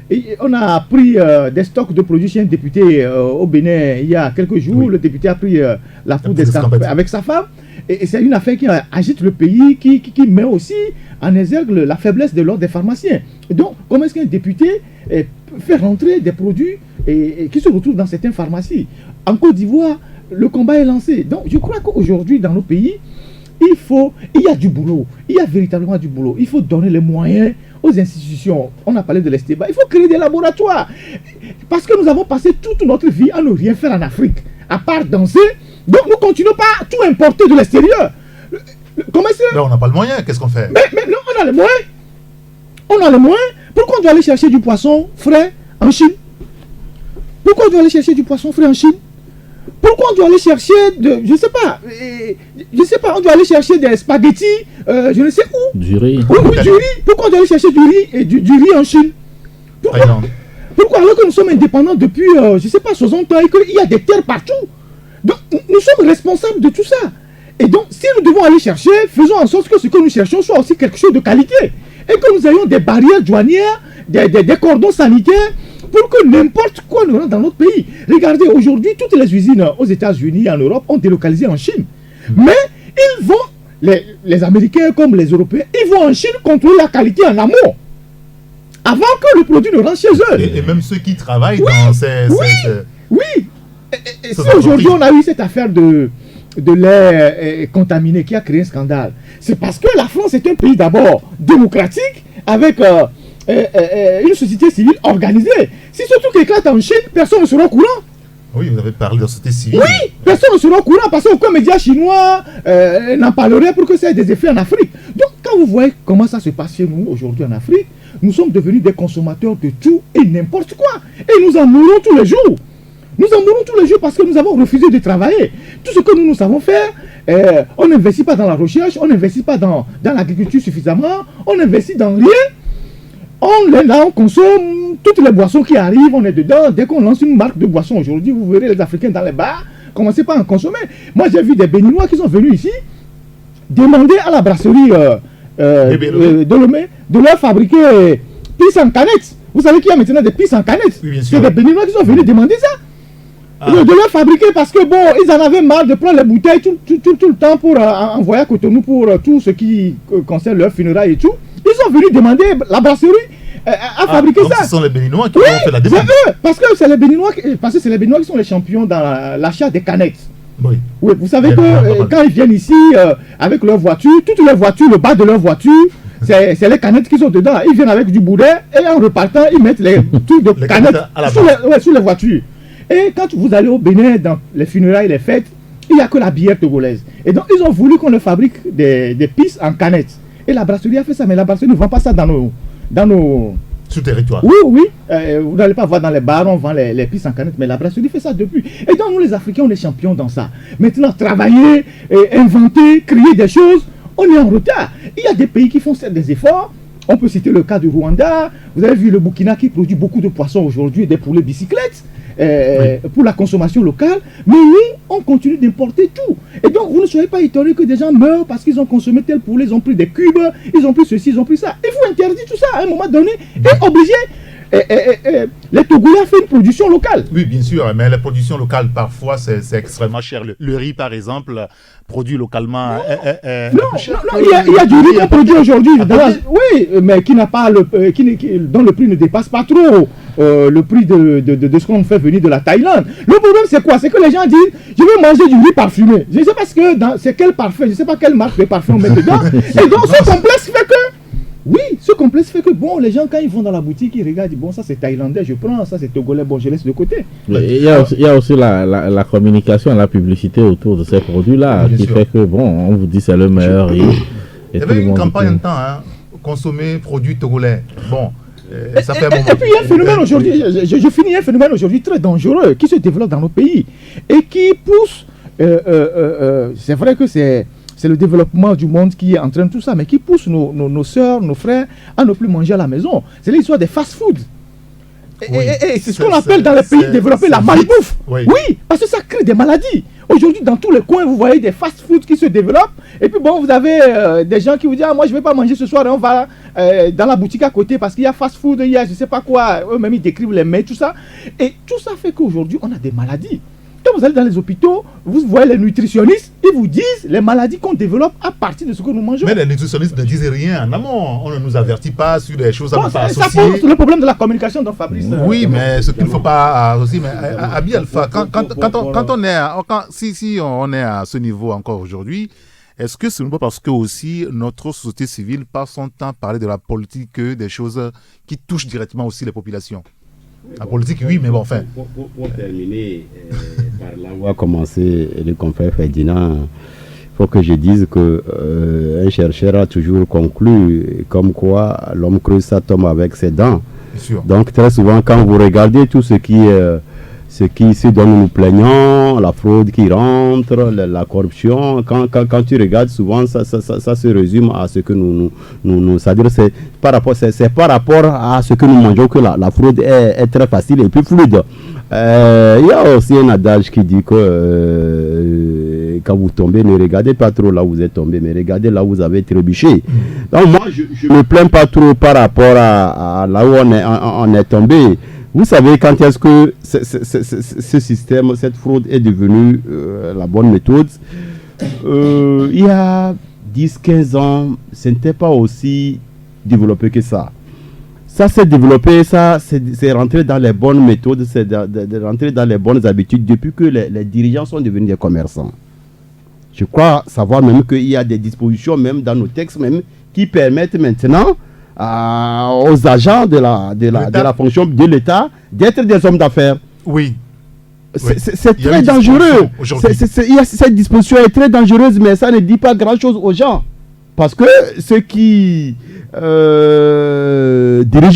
Et on a pris des stocks de produits chez un député au Bénin il y a quelques jours. Oui. Le député a pris la poudre d'escampette avec sa femme. Et c'est une affaire qui agite le pays, qui met aussi en exergue la faiblesse de l'ordre des pharmaciens. Et donc, comment est-ce qu'un député fait rentrer des produits qui se retrouvent dans certaines pharmacies? En Côte d'Ivoire, le combat est lancé. Donc, je crois qu'aujourd'hui, dans nos pays, il y a du boulot. Il y a véritablement du boulot. Il faut donner les moyens aux institutions. On a parlé de l'Esteba. Il faut créer des laboratoires. Parce que nous avons passé toute notre vie à ne rien faire en Afrique, à part danser. Donc, nous ne continuons pas à tout importer de l'extérieur. Comment c'est? Mais on n'a pas le moyen, qu'est-ce qu'on fait? Mais non, on a les moyens. On a les moyens. Pourquoi on doit aller chercher du poisson frais en Chine? Pourquoi on doit aller chercher du poisson frais en Chine? Pourquoi on doit aller chercher je sais pas, on doit aller chercher des spaghettis, je ne sais où. Du riz. Oui, du riz. Pourquoi on doit aller chercher du riz et du riz en Chine? Pourquoi alors que nous sommes indépendants depuis, je sais pas, 60 ans et qu'il y a des terres partout? Donc, nous sommes responsables de tout ça. Et donc, si nous devons aller chercher, faisons en sorte que ce que nous cherchons soit aussi quelque chose de qualité. Et que nous ayons des barrières douanières, des cordons sanitaires, pour que n'importe quoi nous rentre dans notre pays. Regardez, aujourd'hui, toutes les usines aux États-Unis et en Europe ont délocalisé en Chine. Mais ils vont, les Américains comme les Européens, ils vont en Chine contrôler la qualité en amont, avant que le produit ne rentre chez eux. Et même ceux qui travaillent dans ces... Oui. Et si aujourd'hui on a eu cette affaire de lait contaminé qui a créé un scandale, c'est parce que la France est un pays d'abord démocratique, avec une société civile organisée. Si ce truc éclate en Chine, personne ne sera au courant. Oui, vous avez parlé de société civile. Oui, personne ne sera au courant parce qu'aucun média chinois n'en parlerait pour que ça ait des effets en Afrique. Donc, quand vous voyez comment ça se passe chez nous aujourd'hui en Afrique, nous sommes devenus des consommateurs de tout et n'importe quoi. Et nous en mourons tous les jours. Nous en mourons tous les jours parce que nous avons refusé de travailler. Tout ce que nous savons faire, on n'investit pas dans la recherche, on n'investit pas dans l'agriculture suffisamment, on n'investit dans rien. On consomme toutes les boissons qui arrivent, on est dedans. Dès qu'on lance une marque de boisson aujourd'hui, vous verrez les Africains dans les bars, commencez pas à en consommer. Moi, j'ai vu des Béninois qui sont venus ici demander à la brasserie de leur fabriquer pisse en canette. Vous savez qu'il y a maintenant des pisses en canette. Oui, bien sûr. C'est des Béninois qui sont venus demander ça. De leur fabriquer parce que bon, ils en avaient marre de prendre les bouteilles tout le temps pour envoyer à Cotonou pour tout ce qui concerne leur funérailles et tout. Ils sont venus demander la brasserie à fabriquer ça. Ce sont les Béninois qui ont fait la demande. C'est eux, parce que c'est les Béninois qui sont les champions dans l'achat des canettes. Oui. Oui, vous savez que quand ils viennent ici avec leur voiture, toutes les voitures, le bas de leur voiture, c'est les canettes qui sont dedans. Ils viennent avec du boudin et en repartant, ils mettent les trucs de canettes sur les voitures. Et quand vous allez au Bénin, dans les funérailles, les fêtes, il n'y a que la bière togolaise. Et donc, ils ont voulu qu'on leur fabrique des pisses en canettes. Et la brasserie a fait ça, mais la brasserie ne vend pas ça dans nos sous territoire. Oui. Vous n'allez pas voir dans les bars, on vend les pisses en canette, mais la brasserie fait ça depuis. Et donc, nous, les Africains, on est champions dans ça. Maintenant, travailler, inventer, créer des choses, on est en retard. Il y a des pays qui font des efforts. On peut citer le cas du Rwanda. Vous avez vu le Burkina qui produit beaucoup de poissons aujourd'hui, des poulets bicyclettes. Pour la consommation locale, mais nous, on continue d'importer tout. Et donc, vous ne soyez pas étonnés que des gens meurent parce qu'ils ont consommé tel poulet, ils ont pris des cubes, ils ont pris ceci, ils ont pris ça. Il faut interdire tout ça à un moment donné et obliger les Togolais à faire une production locale. Oui, bien sûr, mais la production locale, parfois, c'est extrêmement cher. Le riz, par exemple, produit localement. Non, il y a du riz qu'on produit aujourd'hui. Oui, mais qui n'a pas dont le prix ne dépasse pas trop le prix de ce qu'on fait venir de la Thaïlande. Le problème, c'est quoi? C'est que les gens disent, je veux manger du riz parfumé. Je ne sais pas c'est quel parfum, je ne sais pas quelle marque de parfum on met dedans. Et donc, ce complexe fait que bon, les gens, quand ils vont dans la boutique, ils regardent, bon, ça c'est thaïlandais, je prends, ça c'est togolais, bon, je laisse de côté. Il y a aussi la communication, la publicité autour de ces produits-là, qui fait que, bon, on vous dit c'est le meilleur. Il y avait une campagne en temps, consommer produits togolais. Bon. Ça fait un moment. Et puis il y a un phénomène aujourd'hui, je finis, un phénomène aujourd'hui très dangereux qui se développe dans nos pays et qui pousse, c'est vrai que c'est le développement du monde qui entraîne tout ça, mais qui pousse nos soeurs, nos frères à ne plus manger à la maison. C'est l'histoire des fast-foods. Et c'est ce qu'on appelle dans les pays développés la malbouffe. Oui, parce que ça crée des maladies. Aujourd'hui, dans tous les coins, vous voyez des fast-foods qui se développent. Et puis bon, vous avez des gens qui vous disent, moi je ne vais pas manger ce soir, on va dans la boutique à côté parce qu'il y a fast-food, il y a je ne sais pas quoi. Eux-mêmes, ils décrivent les mets, tout ça. Et tout ça fait qu'aujourd'hui, on a des maladies. Quand vous allez dans les hôpitaux, vous voyez les nutritionnistes, ils vous disent les maladies qu'on développe à partir de ce que nous mangeons. Mais les nutritionnistes ne disent rien en amont. On ne nous avertit pas sur des choses à ne pas associer. Ça pose le problème de la communication dont Fabrice. Oui, mais ce qu'il ne faut pas associer. Mais Abi Alpha, quand on est si on est à ce niveau encore aujourd'hui, est-ce que ce n'est pas parce que aussi notre société civile passe son temps à parler de la politique, des choses qui touchent directement aussi les populations? La politique, oui, mais bon, enfin. Pour terminer, par là, on va commencer le confrère Ferdinand. Il faut que je dise que un chercheur a toujours conclu comme quoi l'homme creuse sa tombe avec ses dents. Donc, très souvent, quand vous regardez tout ce dont nous nous plaignons, la fraude qui rentre, la corruption, quand tu regardes, souvent ça se résume à ce que nous c'est-à-dire c'est par rapport à ce que nous mangeons que la fraude est très facile et plus fluide. Il y a aussi un adage qui dit que quand vous tombez, ne regardez pas trop là où vous êtes tombé, mais regardez là où vous avez trébuché. Donc moi, je me plains pas trop par rapport à là où on est tombé. Vous savez quand est-ce que ce système, cette fraude est devenue la bonne méthode? Il y a 10-15 ans, ce n'était pas aussi développé que ça. Ça s'est développé, c'est rentré dans les bonnes méthodes, c'est rentré dans les bonnes habitudes depuis que les dirigeants sont devenus des commerçants. Je crois savoir même qu'il y a des dispositions même dans nos textes même qui permettent maintenant aux agents de la fonction de l'État d'être des hommes d'affaires. Oui. C'est très dangereux. Cette disposition est très dangereuse, mais ça ne dit pas grand-chose aux gens. Parce que ceux qui dirigent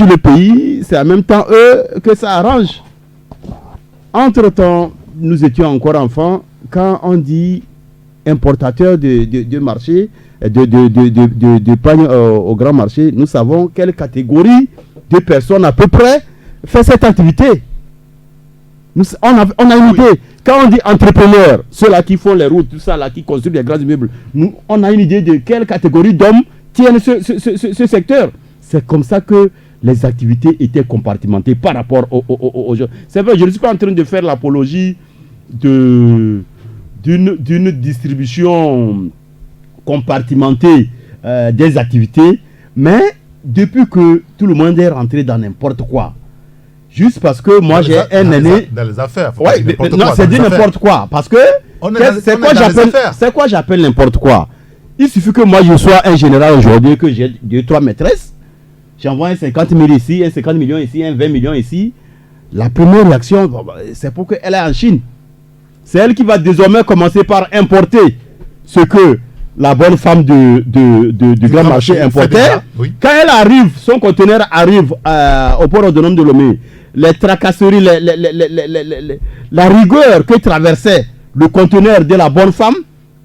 le pays, c'est en même temps eux que ça arrange. Entre-temps, nous étions encore enfants, quand on dit importateur de marché, de pagne au grand marché, nous savons quelle catégorie de personnes à peu près fait cette activité. On a une idée. Quand on dit entrepreneurs, ceux-là qui font les routes, tout ça, là, qui construisent des grands immeubles, on a une idée de quelle catégorie d'hommes tiennent ce secteur. C'est comme ça que les activités étaient compartimentées par rapport aux gens. C'est vrai, je ne suis pas en train de faire l'apologie d'une distribution compartimentée des activités, mais depuis que tout le monde est rentré dans n'importe quoi, juste parce que moi j'ai un aîné dans les affaires. Ouais, non, c'est dit n'importe quoi parce que c'est quoi j'appelle n'importe quoi. Il suffit que moi je sois un général aujourd'hui, que j'ai 2-3 maîtresses, j'envoie un 50 000 ici, un 50 millions ici, un 20 millions ici. La première réaction, c'est pour qu'elle est en Chine. C'est elle qui va désormais commencer par importer ce que la bonne femme du grand marché importait. Oui. Quand elle arrive, son conteneur arrive au port autonome de Lomé, les tracasseries, la rigueur que traversait le conteneur de la bonne femme,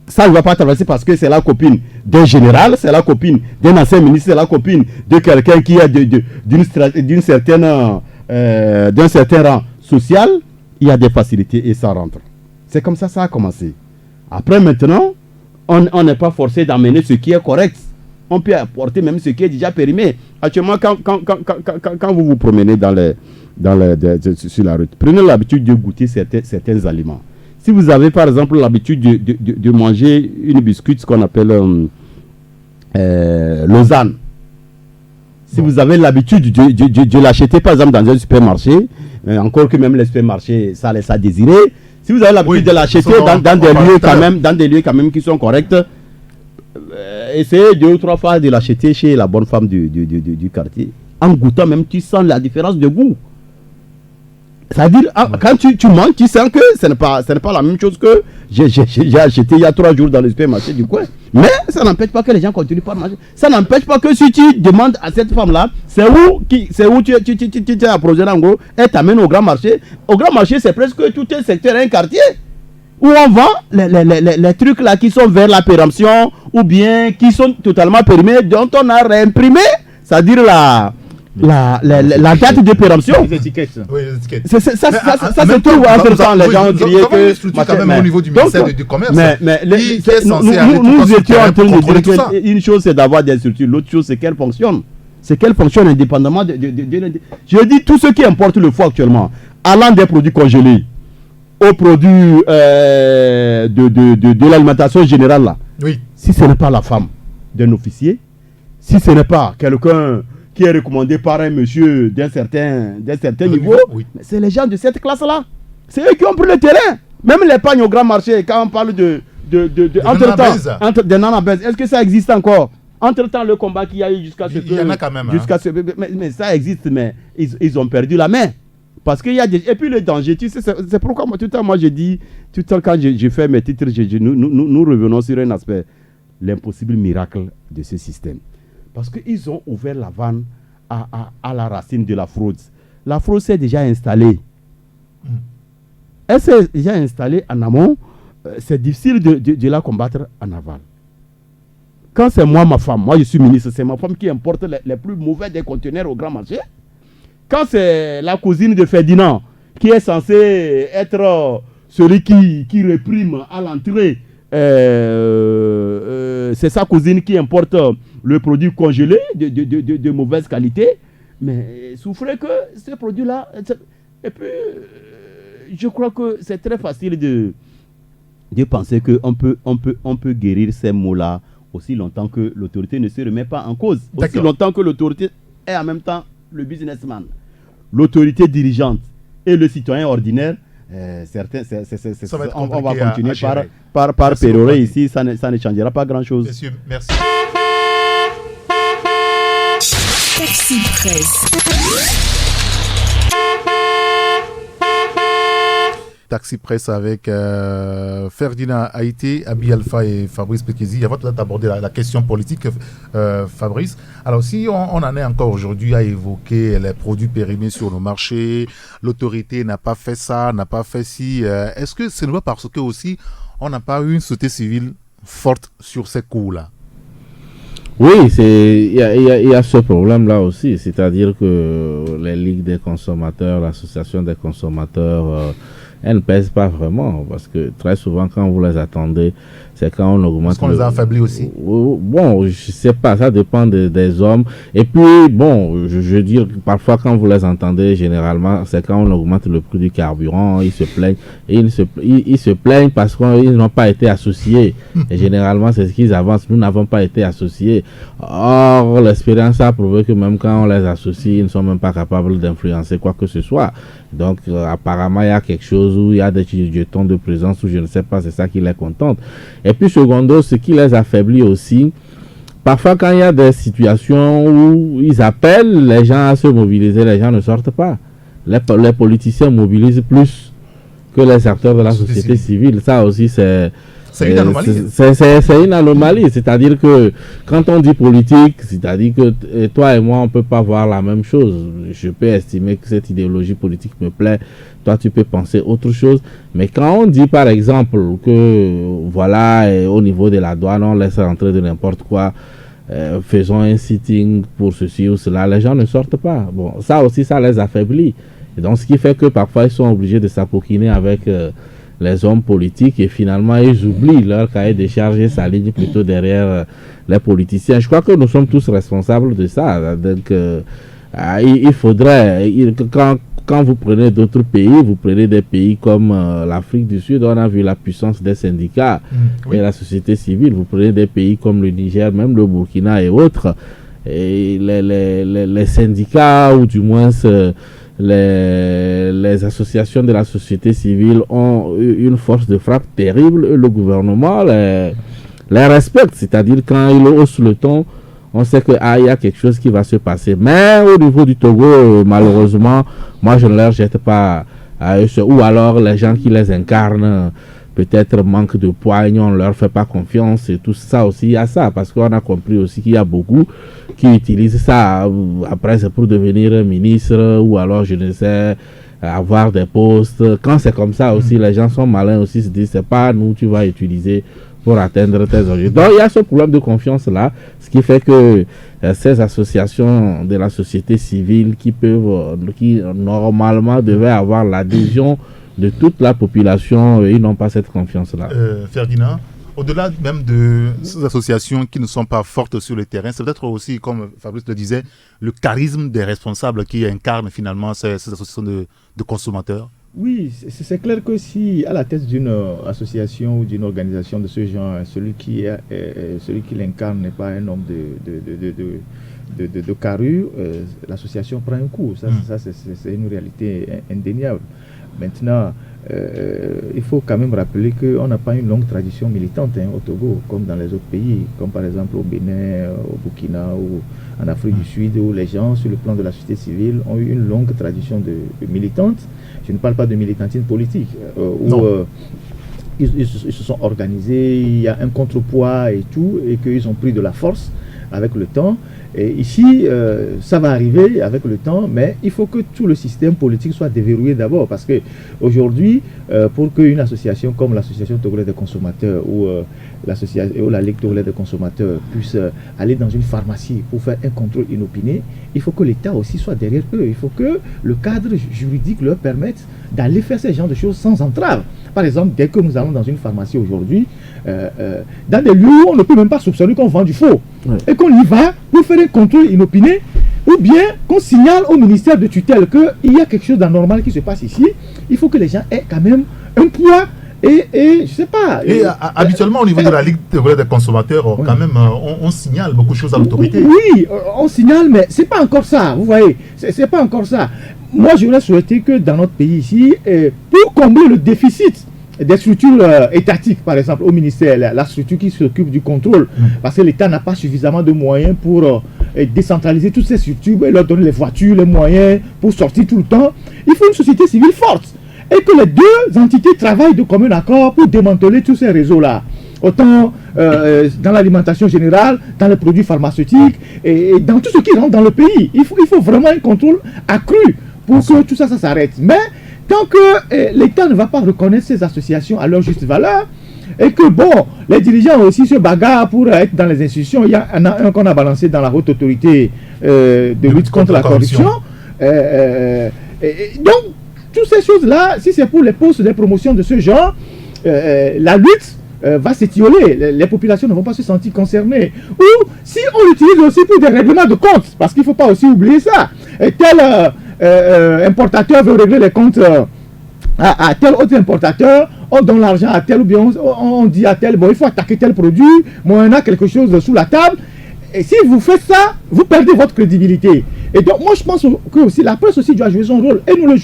ça ne va pas traverser parce que c'est la copine d'un général, c'est la copine d'un ancien ministre, c'est la copine de quelqu'un qui est d'un certain rang social. Il y a des facilités et ça rentre. C'est comme ça a commencé. Après maintenant, on n'est pas forcé d'amener ce qui est correct. On peut apporter même ce qui est déjà périmé. Actuellement, quand vous vous promenez sur la route, prenez l'habitude de goûter certains aliments. Si vous avez par exemple l'habitude de manger une biscuit, ce qu'on appelle Lausanne, si vous avez l'habitude de l'acheter par exemple dans un supermarché, encore que même les supermarchés, ça laisse à désirer. Si vous avez l'habitude de l'acheter dans des lieux quand même qui sont corrects, essayez 2 ou 3 fois de l'acheter chez la bonne femme du quartier. En goûtant même, tu sens la différence de goût. C'est-à-dire, quand tu manges, tu sens que ce n'est pas la même chose que j'ai acheté il y a 3 jours dans le supermarché du coin. Mais ça n'empêche pas que les gens continuent pas à manger. Ça n'empêche pas que si tu demandes à cette femme-là, c'est où tu es approché en gros, elle t'amène au grand marché. Au grand marché, c'est presque tout un secteur, un quartier, où on vend les trucs là qui sont vers la péremption ou bien qui sont totalement périmés, dont on a réimprimé, c'est-à-dire la date de péremption. Les étiquettes. Oui, les étiquettes. Ça se trouve entre temps, les gens criaient que... quand même au niveau du ministère du Commerce. Mais nous étions en train de dire qu'une chose c'est d'avoir des structures, l'autre chose c'est qu'elles fonctionnent. C'est qu'elles fonctionnent indépendamment de... Je dis tout ce qui importe le foie actuellement, allant des produits congelés, aux produits de l'alimentation générale là, Oui. si ce n'est pas la femme d'un officier, si ce n'est pas quelqu'un qui est recommandé par un monsieur d'un certain niveau, oui. c'est les gens de cette classe-là. C'est eux qui ont pris le terrain. Même l'épargne au grand marché, quand on parle de entre-temps, de nanabèse, est-ce que ça existe encore? Entre-temps, le combat qu'il y a eu jusqu'à ce que... Il y en a quand même. Mais ça existe, mais ils ont perdu la main. Parce qu'il y a des... Et puis le danger, tu sais, c'est pourquoi tout le temps, moi je dis, tout le temps quand je fais mes titres, nous revenons sur un aspect, l'impossible miracle de ce système. Parce qu'ils ont ouvert la vanne à la racine de la fraude. La fraude s'est déjà installée. Elle s'est déjà installée en amont. C'est difficile de la combattre en aval. Quand c'est moi, ma femme, moi je suis ministre, c'est ma femme qui importe les plus mauvais des conteneurs au grand marché. Quand c'est la cousine de Ferdinand qui est censée être celui qui réprime à l'entrée, c'est sa cousine qui importe le produit congelé de mauvaise qualité, mais souffrez que ce produit-là... Et puis, je crois que c'est très facile de penser qu'on peut guérir ces maux-là aussi longtemps que l'autorité ne se remet pas en cause. Aussi longtemps que l'autorité est en même temps le businessman. L'autorité dirigeante et le citoyen ordinaire, on va continuer par pérorer ici, ça ne changera pas grand-chose. Messieurs, merci. Taxi Presse. Taxi Presse avec Ferdinand Haïté, Abi Alpha et Fabrice Pékézi. Avant d'aborder la question politique, Fabrice. Alors, si on en est encore aujourd'hui à évoquer les produits périmés sur nos marchés, l'autorité n'a pas fait ça, n'a pas fait ci, est-ce que ce n'est pas parce que aussi on n'a pas eu une société civile forte sur ces coups-là? Oui, il y a ce problème-là aussi, c'est-à-dire que les ligues des consommateurs, l'association des consommateurs, elles ne pèsent pas vraiment, parce que très souvent, quand vous les attendez, c'est quand on augmente... Est-ce qu'on les a affaiblis aussi? Bon, je sais pas, ça dépend des hommes. Et puis, bon, je veux dire, parfois, quand vous les entendez, généralement, c'est quand on augmente le prix du carburant, ils se plaignent. Et ils se plaignent parce qu'ils n'ont pas été associés. Et généralement, c'est ce qu'ils avancent. Nous n'avons pas été associés. Or, l'expérience a prouvé que même quand on les associe, ils ne sont même pas capables d'influencer quoi que ce soit. Donc, apparemment, il y a quelque chose où il y a des jetons de présence où je ne sais pas, c'est ça qui les contente. Et puis, secondo, ce qui les affaiblit aussi, parfois quand il y a des situations où ils appellent les gens à se mobiliser, les gens ne sortent pas. Les politiciens mobilisent plus que les acteurs de la société civile. Ça aussi, c'est une anomalie. C'est une anomalie. C'est-à-dire que quand on dit politique, c'est-à-dire que toi et moi, on ne peut pas voir la même chose. Je peux estimer que cette idéologie politique me plaît. Toi, tu peux penser autre chose. Mais quand on dit, par exemple, que voilà, au niveau de la douane, on laisse rentrer de n'importe quoi, faisons un sitting pour ceci ou cela, les gens ne sortent pas. Bon, ça aussi, ça les affaiblit. Et donc, ce qui fait que parfois, ils sont obligés de s'apoquiner avec les hommes politiques et finalement, ils oublient leur cahier de charge et s'alignent plutôt derrière les politiciens. Je crois que nous sommes tous responsables de ça. Donc, il faudrait, quand vous prenez d'autres pays, vous prenez des pays comme l'Afrique du Sud, on a vu la puissance des syndicats et la société civile. Vous prenez des pays comme le Niger, même le Burkina et autres. Et les syndicats, ou du moins les associations de la société civile ont une force de frappe terrible et le gouvernement les respecte. C'est-à-dire quand ils haussent le ton, on sait qu'il y a quelque chose qui va se passer. Mais au niveau du Togo, malheureusement, moi je ne leur jette pas à eux. Ou alors les gens qui les incarnent, peut-être manquent de poigne, on ne leur fait pas confiance. Et tout ça aussi, il y a ça. Parce qu'on a compris aussi qu'il y a beaucoup qui utilisent ça. Après, c'est pour devenir ministre ou alors, je ne sais, avoir des postes. Quand c'est comme ça aussi, les gens sont malins aussi, se disent, c'est pas nous, tu vas utiliser pour atteindre tes objectifs. Donc, il y a ce problème de confiance-là, ce qui fait que ces associations de la société civile qui normalement devaient avoir l'adhésion de toute la population, ils n'ont pas cette confiance-là. Ferdinand, au-delà même de ces associations qui ne sont pas fortes sur le terrain, c'est peut-être aussi, comme Fabrice le disait, le charisme des responsables qui incarnent finalement ces associations de consommateurs. Oui, c'est clair que si à la tête d'une association ou d'une organisation de ce genre, celui qui l'incarne n'est pas un homme de carrure, l'association prend un coup. Ça c'est une réalité indéniable. Maintenant, il faut quand même rappeler qu'on n'a pas une longue tradition militante au Togo, comme dans les autres pays, comme par exemple au Bénin, au Burkina ou en Afrique du Sud, où les gens, sur le plan de la société civile, ont eu une longue tradition de militante. Je ne parle pas de militantisme politique, où ils se sont organisés, il y a un contrepoids et tout, et qu'ils ont pris de la force avec le temps. Et ici, ça va arriver avec le temps, mais il faut que tout le système politique soit déverrouillé d'abord, parce qu'aujourd'hui, pour qu'une association comme l'Association togolaise des consommateurs ou la Ligue togolaise des consommateurs puisse aller dans une pharmacie pour faire un contrôle inopiné, il faut que l'État aussi soit derrière eux. Il faut que le cadre juridique leur permette d'aller faire ce genre de choses sans entrave. Par exemple, dès que nous allons dans une pharmacie aujourd'hui, dans des lieux où on ne peut même pas soupçonner qu'on vend du faux, et qu'on y va pour faire un contrôle inopiné, ou bien qu'on signale au ministère de tutelle qu'il y a quelque chose d'anormal qui se passe ici, il faut que les gens aient quand même un poids. Et je sais pas. Et habituellement, au niveau de la Ligue des consommateurs, quand même, on signale beaucoup de choses à l'autorité. Oui, on signale, mais c'est pas encore ça. Vous voyez, c'est pas encore ça. Moi, j'aurais souhaité que dans notre pays ici, pour combler le déficit des structures étatiques, par exemple, au ministère, la structure qui s'occupe du contrôle, parce que l'État n'a pas suffisamment de moyens pour décentraliser toutes ces structures, leur donner les voitures, les moyens pour sortir tout le temps. Il faut une société civile forte. Et que les deux entités travaillent de commun accord pour démanteler tous ces réseaux-là. Autant dans l'alimentation générale, dans les produits pharmaceutiques et dans tout ce qui rentre dans le pays. Il faut vraiment un contrôle accru pour que tout ça s'arrête. Mais tant que l'État ne va pas reconnaître ces associations à leur juste valeur, et que les dirigeants aussi se bagarrent pour être dans les institutions, il y en a un qu'on a balancé dans la haute autorité de lutte contre la corruption. Donc, toutes ces choses-là, si c'est pour les postes de promotion de ce genre, la lutte va s'étioler. Les populations ne vont pas se sentir concernées. Ou si on l'utilise aussi pour des règlements de comptes, parce qu'il ne faut pas aussi oublier ça. Tel importateur veut régler les comptes à tel autre importateur, on donne l'argent à tel, ou bien on dit à tel, il faut attaquer tel produit, on a quelque chose sous la table. Et si vous faites ça, vous perdez votre crédibilité. Et donc, moi, je pense que aussi, la presse aussi doit jouer son rôle. Et nous le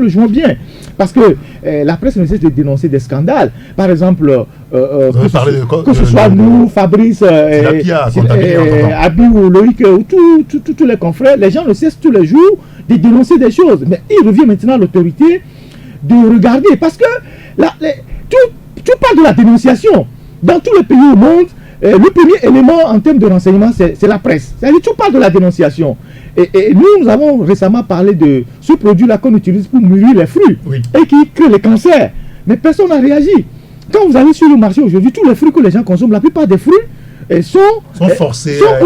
jouons bien. Parce que la presse ne cesse de dénoncer des scandales. Par exemple, que ce soit nous, Fabrice, Abi ou Loïc, ou tous les confrères, les gens ne cessent tous les jours de dénoncer des choses. Mais il revient maintenant à l'autorité de regarder. Parce que tout parle de la dénonciation. Dans tous les pays au monde, le premier élément en termes de renseignement, c'est la presse. C'est-à-dire tout parle de la dénonciation. Et nous avons récemment parlé de ce produit-là qu'on utilise pour mûrir les fruits et qui crée les cancers. Mais personne n'a réagi. Quand vous allez sur le marché aujourd'hui, tous les fruits que les gens consomment, la plupart des fruits sont forcés à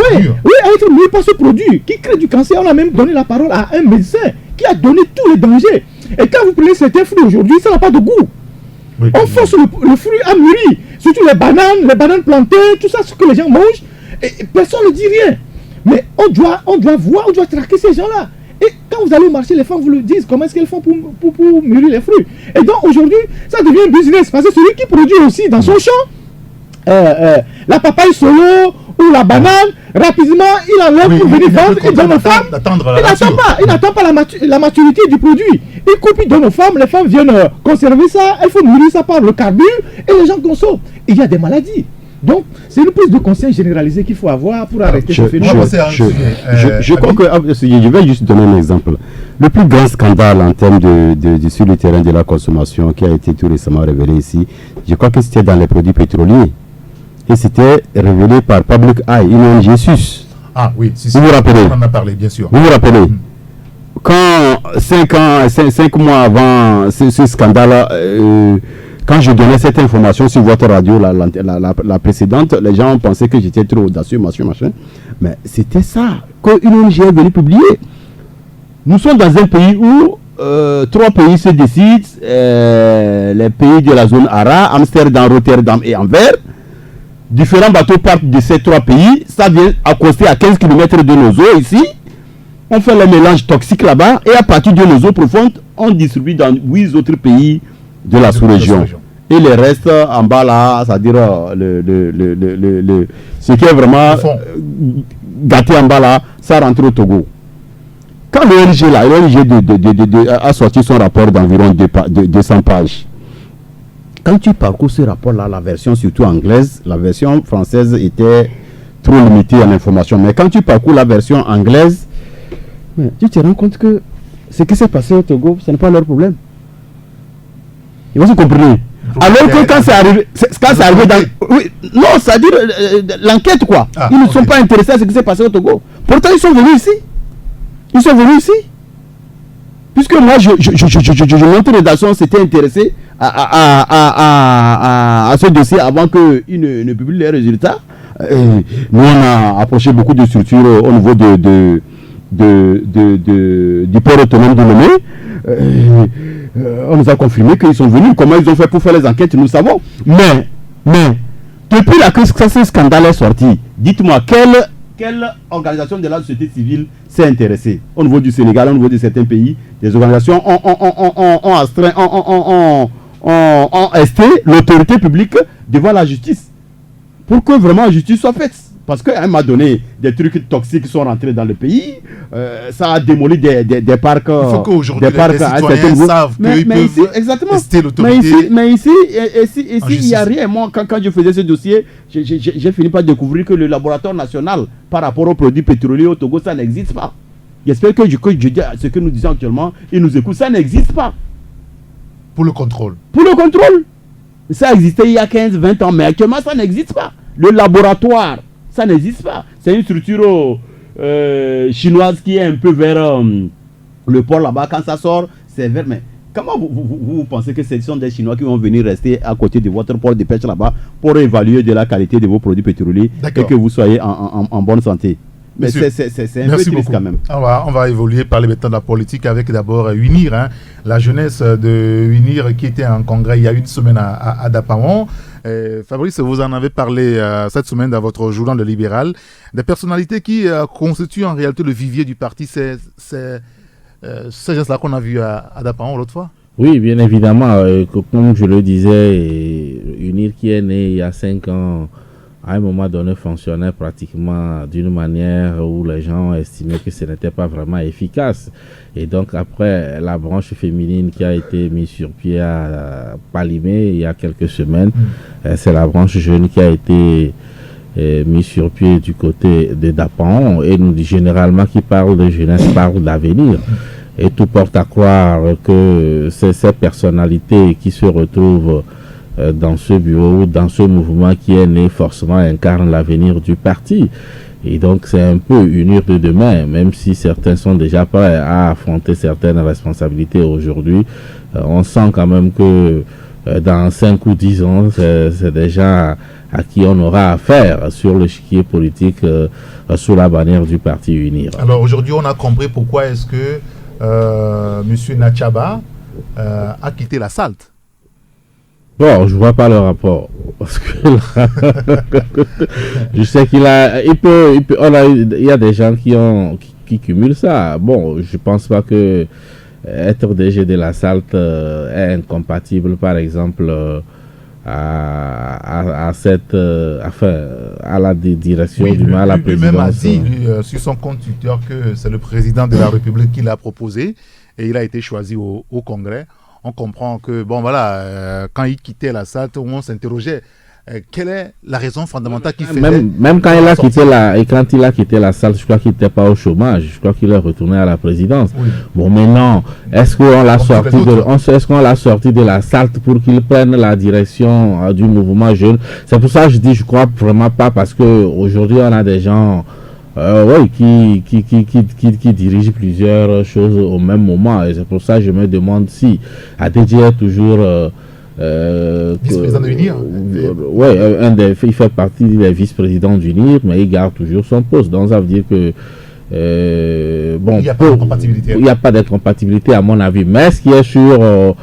être mûris par ce produit qui crée du cancer. On a même donné la parole à un médecin qui a donné tous les dangers. Et quand vous prenez certains fruits aujourd'hui, ça n'a pas de goût. On force le fruit à mûrir, surtout les bananes plantées, tout ça, ce que les gens mangent, et personne ne dit rien. Mais on doit voir, on doit traquer ces gens-là. Et quand vous allez au marché, les femmes vous le disent, comment est-ce qu'elles font pour mûrir les fruits. Et donc aujourd'hui, ça devient un business, parce que celui qui produit aussi dans son champ, la papaye solo ou la banane, rapidement, il enlève pour venir vendre, il donne aux femmes. Il n'attend pas la maturité du produit. Il coupe, il donne aux femmes, les femmes viennent conserver ça, elles font nourrir ça par le carbure et les gens consomment. Il y a des maladies. Donc, c'est une prise de conscience généralisée qu'il faut avoir pour arrêter ce phénomène. Je crois que je vais juste donner un exemple. Le plus grand scandale en termes de sur le terrain de la consommation qui a été tout récemment révélé ici, je crois que c'était dans les produits pétroliers. Et c'était révélé par Public Eye, une ONG SUS. Ah oui, vous vous rappelez? On en a parlé, bien sûr. Vous vous rappelez? Quand 5 mois avant ce scandale, quand je donnais cette information sur votre radio, la précédente, les gens pensaient que j'étais trop audacieux, machin. Mais c'était ça qu'une ONG est venue publier. Nous sommes dans un pays où 3 pays se décident, les pays de la zone ARA, Amsterdam, Rotterdam et Anvers. Différents bateaux partent de ces 3 pays, ça vient accoster à 15 km de nos eaux ici. on fait le mélange toxique là-bas, et à partir de nos eaux profondes, on distribue dans 8 autres pays de la sous-région. Et les restes en bas là, c'est-à-dire ce qui est vraiment gâté en bas là, ça rentre au Togo. Quand l'ONG a sorti son rapport d'environ 200 pages, quand tu parcours ce rapport-là, la version surtout anglaise, la version française était trop limitée en information. Mais quand tu parcours la version anglaise, tu te rends compte que ce qui s'est passé au Togo, ce n'est pas leur problème. Ils vont se comprendre. Alors que quand c'est arrivé dans... Oui, non, c'est-à-dire l'enquête quoi. Ils ne sont pas intéressés à ce qui s'est passé au Togo. Pourtant, ils sont venus ici. Puisque moi, notre rédaction s'était intéressée à ce dossier avant qu'ils ne publient les résultats. Nous, on a approché beaucoup de structures au niveau du port autonome de Lomé. On nous a confirmé qu'ils sont venus. Comment ils ont fait pour faire les enquêtes, nous savons. Mais depuis que ce scandale est sorti, dites-moi, quelle organisation de la société civile s'est intéressée au niveau du Sénégal, au niveau de certains pays? Des organisations ont esté l'autorité publique devant la justice pour que vraiment la justice soit faite. Parce qu'elle m'a donné des trucs toxiques qui sont rentrés dans le pays. Ça a démoli des parcs. Il faut qu'aujourd'hui les citoyens savent qu'ils peuvent rester l'autorité. Mais ici il n'y a rien. Moi, quand je faisais ce dossier, j'ai fini par découvrir que le laboratoire national, par rapport aux produits pétroliers au Togo, ça n'existe pas. J'espère que je dis ce que nous disons actuellement, ils nous écoutent. Ça n'existe pas. Pour le contrôle. Ça existait il y a 15-20 ans, mais actuellement, ça n'existe pas. Le laboratoire, ça n'existe pas. C'est une structure chinoise qui est un peu vers le port là-bas. Quand ça sort, c'est vers... Mais comment vous pensez que ce sont des Chinois qui vont venir rester à côté de votre port de pêche là-bas pour évaluer de la qualité de vos produits pétroliers et que vous soyez en bonne santé? Mais c'est un peu triste quand même. On va évoluer, parler maintenant de la politique avec d'abord UNIR, la jeunesse de UNIR qui était en congrès il y a une semaine à Dapaon. Fabrice, vous en avez parlé cette semaine dans votre journal Le Libéral, des personnalités qui constituent en réalité le vivier du parti. C'est ces gens-là qu'on a vu à Dapaon l'autre fois. Oui, bien évidemment. Comme je le disais, UNIR qui est né il y a 5 ans, à un moment donné, fonctionnait pratiquement d'une manière où les gens estimaient que ce n'était pas vraiment efficace. Et donc, après, la branche féminine qui a été mise sur pied à Palimé il y a quelques semaines, c'est la branche jeune qui a été mise sur pied du côté de Dapaon. Et nous, généralement, qui parle de jeunesse, parle d'avenir. Et tout porte à croire que c'est ces personnalités qui se retrouvent dans ce bureau, dans ce mouvement qui est né, forcément incarne l'avenir du parti. Et donc c'est un peu UNIR de demain, même si certains sont déjà prêts à affronter certaines responsabilités aujourd'hui. On sent quand même que dans 5 ou 10 ans, c'est déjà à qui on aura affaire sur l'échiquier politique sous la bannière du parti UNIR. Alors aujourd'hui, on a compris pourquoi est-ce que M. Nachaba a quitté la SALT. Bon, je vois pas le rapport parce que je sais il y a des gens qui cumulent ça. Bon, je pense pas que être DG de la SALT est incompatible, par exemple, à la direction à la présidence. Lui-même a dit sur son compte Twitter que c'est le président de la République qui l'a proposé et il a été choisi au Congrès. On comprend que, bon voilà, quand il quittait la SALT, on s'interrogeait quelle est la raison fondamentale qui fait... Même quand il a quitté la SALT, je crois qu'il n'était pas au chômage, je crois qu'il est retourné à la présidence. Oui. Bon, maintenant, est-ce qu'on l'a sorti de la SALT pour qu'il prenne la direction du mouvement jeune? C'est pour ça que je dis, je crois vraiment pas, parce qu'aujourd'hui, on a des gens... qui dirige plusieurs choses au même moment, et c'est pour ça que je me demande si ADJ est toujours vice-président d'UNIR. Il fait partie des vice-présidents d'UNIR, mais il garde toujours son poste, donc ça veut dire que il n'y a pas d'incompatibilité à mon avis. Mais ce qui est sûr,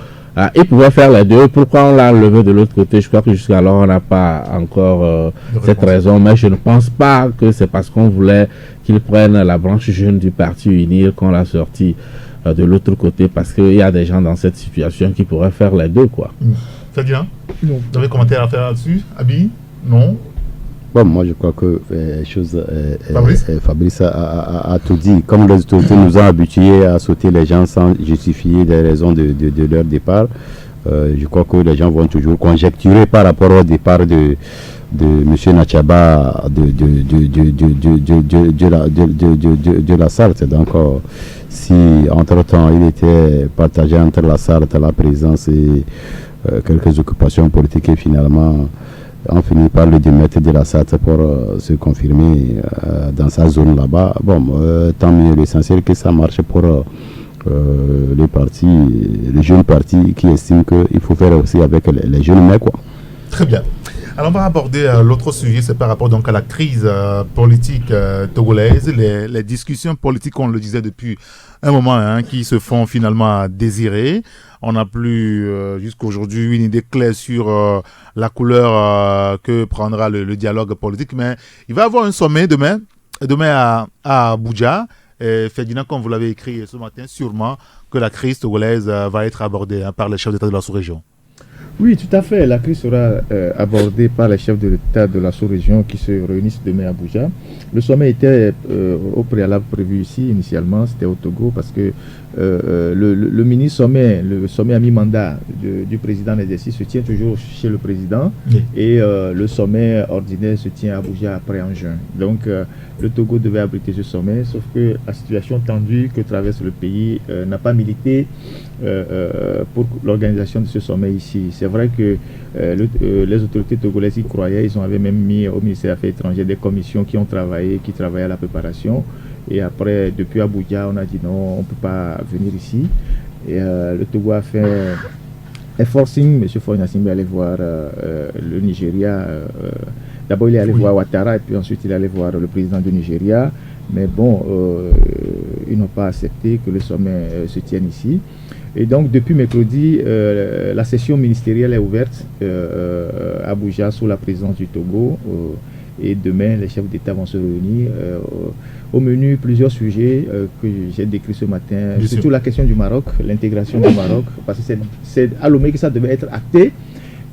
Il pouvait faire les deux. Pourquoi on l'a enlevé de l'autre côté? Je crois que jusqu'alors, on n'a pas encore cette raison. Mais je ne pense pas que c'est parce qu'on voulait qu'il prenne la branche jeune du parti UNIR qu'on l'a sorti de l'autre côté. Parce qu'il y a des gens dans cette situation qui pourraient faire les deux, quoi. Ferdinand, vous avez un commentaire à faire là-dessus? Abi? Non? Bon, moi je crois que Fabrice a tout dit. Comme les autorités nous ont habitués à sauter les gens sans justifier des raisons de leur départ, je crois que les gens vont toujours conjecturer par rapport au départ de M. Nachaba de la Sarthe. Donc, si entre-temps il était partagé entre la Sarthe, la présidence et quelques occupations politiques, et finalement on finit par le démettre de la Sarthe pour se confirmer dans sa zone là-bas. Bon, tant mieux, l'essentiel que ça marche pour les jeunes partis qui estiment qu'il faut faire aussi avec les jeunes mecs, quoi. Très bien. Alors on va aborder l'autre sujet, c'est par rapport donc à la crise politique togolaise, les discussions politiques, on le disait depuis un moment, qui se font finalement désirer. On n'a plus jusqu'aujourd'hui une idée claire sur la couleur que prendra le dialogue politique, mais il va y avoir un sommet demain à Abuja. Et Ferdinand, comme vous l'avez écrit ce matin, sûrement que la crise togolaise va être abordée par les chefs d'État de la sous-région. Oui, tout à fait. La crise sera abordée par les chefs de l'État de la sous-région qui se réunissent demain à Abuja. Le sommet était au préalable prévu ici, initialement, c'était au Togo, parce que le mini-sommet, le sommet à mi-mandat du président en exercice se tient toujours chez le président, oui. Et le sommet ordinaire se tient à Abuja après en juin. Donc, le Togo devait abriter ce sommet, sauf que la situation tendue que traverse le pays n'a pas milité pour l'organisation de ce sommet ici. C'est vrai que les autorités togolaises y croyaient, ils avaient même mis au ministère des Affaires étrangères des commissions qui travaillaient à la préparation. Et après, depuis Abuja, on a dit non, on ne peut pas venir ici. Et le Togo a fait un forcing. M. Faure Gnassingbé allait voir le Nigeria. D'abord, il est allé voir Ouattara et puis ensuite, il est allé voir le président du Nigeria. Mais bon, ils n'ont pas accepté que le sommet se tienne ici. Et donc, depuis mercredi, la session ministérielle est ouverte à Abuja sous la présidence du Togo. Et demain, les chefs d'État vont se réunir. Au menu, plusieurs sujets que j'ai décrits ce matin. Surtout la question du Maroc, l'intégration du Maroc. Parce que c'est à Lomé que ça devait être acté.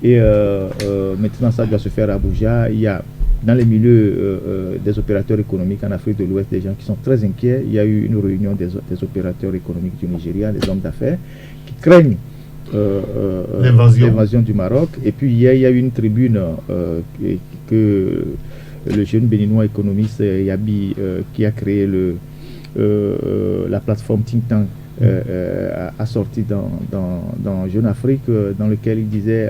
Et maintenant, ça doit se faire à Abuja. Il y a dans les milieux des opérateurs économiques en Afrique de l'Ouest des gens qui sont très inquiets. Il y a eu une réunion des opérateurs économiques du Nigeria, des hommes d'affaires, qui craignent l'invasion du Maroc. Et puis hier, il y a eu une tribune que le jeune béninois économiste Yabi, qui a créé la plateforme Think Tank, a sorti dans Jeune Afrique, dans lequel il disait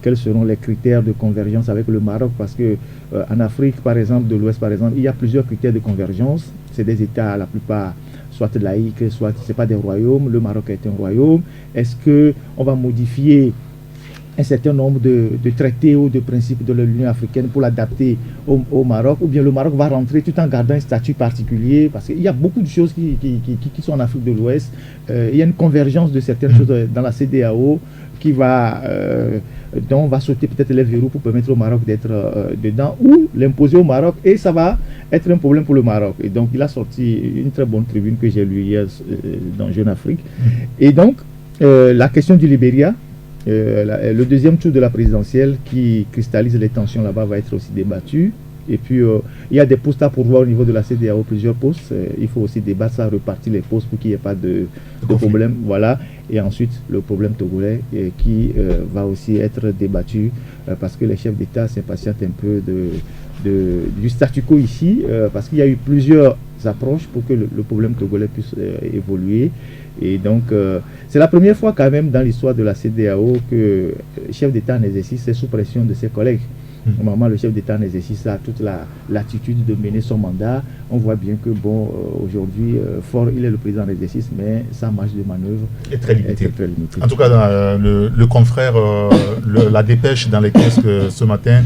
quels seront les critères de convergence avec le Maroc, parce que en Afrique, par exemple, de l'Ouest, par exemple, il y a plusieurs critères de convergence. C'est des États, la plupart, soit laïques, soit ce n'est pas des royaumes. Le Maroc est un royaume. Est-ce qu'on va modifier un certain nombre de traités ou de principes de l'Union africaine pour l'adapter au Maroc, ou bien le Maroc va rentrer tout en gardant un statut particulier, parce qu'il y a beaucoup de choses qui sont en Afrique de l'Ouest. Il y a une convergence de certaines choses dans la CEDEAO dont on va sauter peut-être les verrous pour permettre au Maroc d'être dedans, ou l'imposer au Maroc, et ça va être un problème pour le Maroc. Et donc il a sorti une très bonne tribune que j'ai lue hier dans Jeune Afrique. Et donc la question du Libéria, le deuxième tour de la présidentielle qui cristallise les tensions là-bas va être aussi débattu. Et puis il y a des postes à pourvoir au niveau de la CEDEAO, plusieurs postes. Il faut aussi débattre ça, repartir les postes pour qu'il n'y ait pas de problème. Voilà. Et ensuite le problème togolais qui va aussi être débattu parce que les chefs d'État s'impatientent un peu du statu quo ici, parce qu'il y a eu plusieurs approches pour que le problème togolais puisse évoluer. Et donc c'est la première fois quand même dans l'histoire de la CEDEAO que le chef d'État en exercice est sous pression de ses collègues. Normalement, le chef d'État en exercice a toute la latitude de mener son mandat. On voit bien que, aujourd'hui, Faure, il est le président en exercice, mais sa marge de manœuvre est très limitée. En tout cas, le confrère, la dépêche dans les kiosques ce matin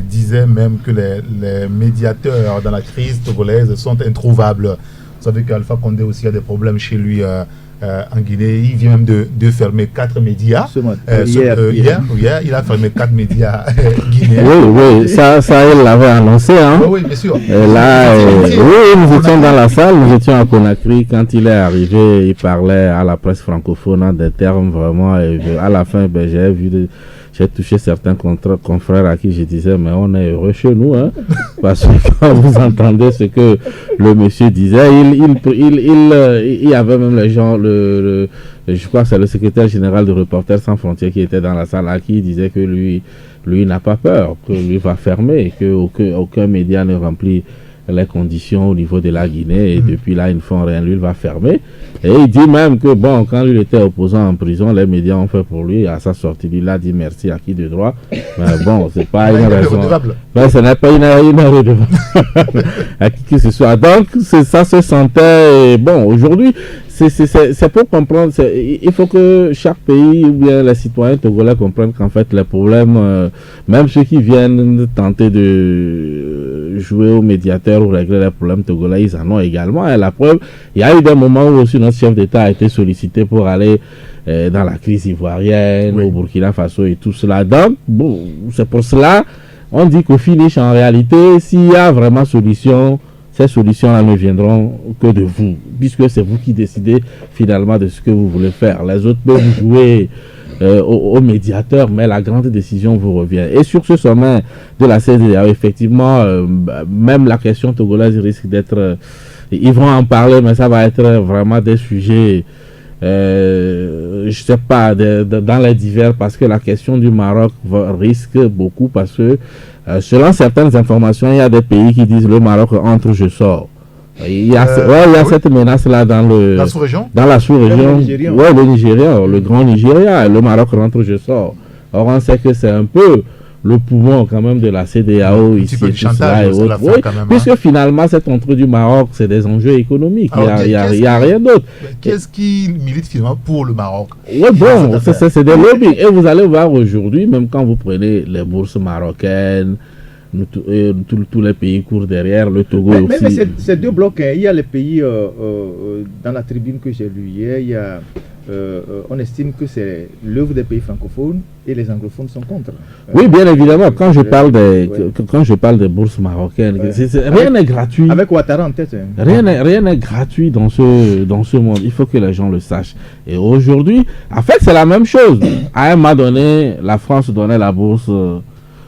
disait même que les médiateurs dans la crise togolaise sont introuvables. Vous savez qu'Alpha Condé aussi a des problèmes chez lui en Guinée. Il vient même de fermer 4 médias. Hier, il a fermé 4 médias guinéens. Oui, ça il l'avait annoncé. Hein. Oui, bien sûr. Et là, nous étions dans la salle, nous étions à Conakry. Quand il est arrivé, il parlait à la presse francophone en des termes vraiment. Et à la fin, j'ai touché certains confrères à qui je disais, mais on est heureux chez nous, hein, parce que quand vous entendez ce que le monsieur disait, il y avait même les gens, je crois que c'est le secrétaire général de Reporters sans frontières qui était dans la salle, à qui disait que lui n'a pas peur, que lui va fermer, que aucun média ne remplit les conditions au niveau de la Guinée, et depuis là ils ne font rien, lui il va fermer. Et il dit même que bon, quand lui était opposant en prison, les médias ont fait pour lui, à sa sortie, il a dit merci à qui de droit. Mais bon, c'est pas une raison. Mais ce n'est pas une redevable à qui que ce soit. Donc ça se sentait. Bon, aujourd'hui, c'est pour comprendre, il faut que chaque pays ou bien les citoyens togolais comprennent qu'en fait les problèmes, même ceux qui viennent tenter de jouer au médiateur ou régler les problèmes togolais, ils en ont également. Et la preuve, il y a eu des moments où aussi notre chef d'État a été sollicité pour aller dans la crise ivoirienne, au Burkina Faso et tout cela. Donc, bon, c'est pour cela, on dit qu'au finish, en réalité, s'il y a vraiment solution, ces solutions-là ne viendront que de vous, puisque c'est vous qui décidez finalement de ce que vous voulez faire. Les autres peuvent jouer au médiateur, mais la grande décision vous revient. Et sur ce sommet de la CEDEAO, effectivement, même la question togolaise risque d'être... ils vont en parler, mais ça va être vraiment des sujets... je sais pas, dans les divers, parce que la question du Maroc risque beaucoup, parce que selon certaines informations, il y a des pays qui disent le Maroc entre, je sors. Il y a, cette menace-là dans la sous-région. Dans la sous-région. Le Nigeria, le grand Nigeria. Le Maroc rentre, je sors. Or, on sait que c'est un peu le poumon quand même de la CEDEAO ici, et tout cela et autres. Oui, puisque finalement, cet entrée du Maroc, c'est des enjeux économiques. Il n'y a rien d'autre. Qu'est-ce qui milite finalement pour le Maroc? Oui, bon, c'est des lobbies. Et vous allez voir aujourd'hui, même quand vous prenez les bourses marocaines, tous les pays courent derrière, le Togo aussi. Mais ces deux blocs, il y a les pays, dans la tribune que j'ai lue hier, on estime que c'est l'œuvre des pays francophones et les anglophones sont contre. Oui, bien évidemment, quand je parle des bourses marocaines, rien n'est gratuit. Avec Ouattara en tête. Rien n'est gratuit dans ce monde, il faut que les gens le sachent. Et aujourd'hui, en fait, c'est la même chose. À un moment donné, la France donnait la bourse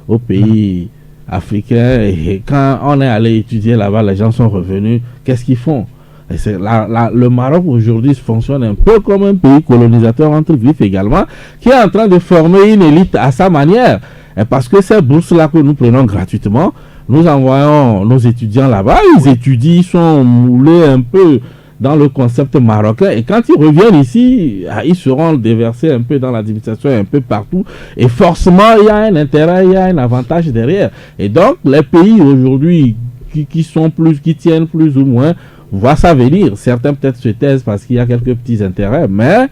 aux pays africains, et quand on est allé étudier là-bas, les gens sont revenus, qu'est-ce qu'ils font? Et le Maroc aujourd'hui fonctionne un peu comme un pays colonisateur entre griffes également, qui est en train de former une élite à sa manière. Et parce que ces bourses-là que nous prenons gratuitement, nous envoyons nos étudiants là-bas, ils étudient, ils sont moulés un peu dans le concept marocain, et quand ils reviennent ici, ils seront déversés un peu dans l'administration, un peu partout, et forcément il y a un intérêt, il y a un avantage derrière. Et donc les pays aujourd'hui qui tiennent plus ou moins, voient ça venir. Certains peut-être se taisent parce qu'il y a quelques petits intérêts, mais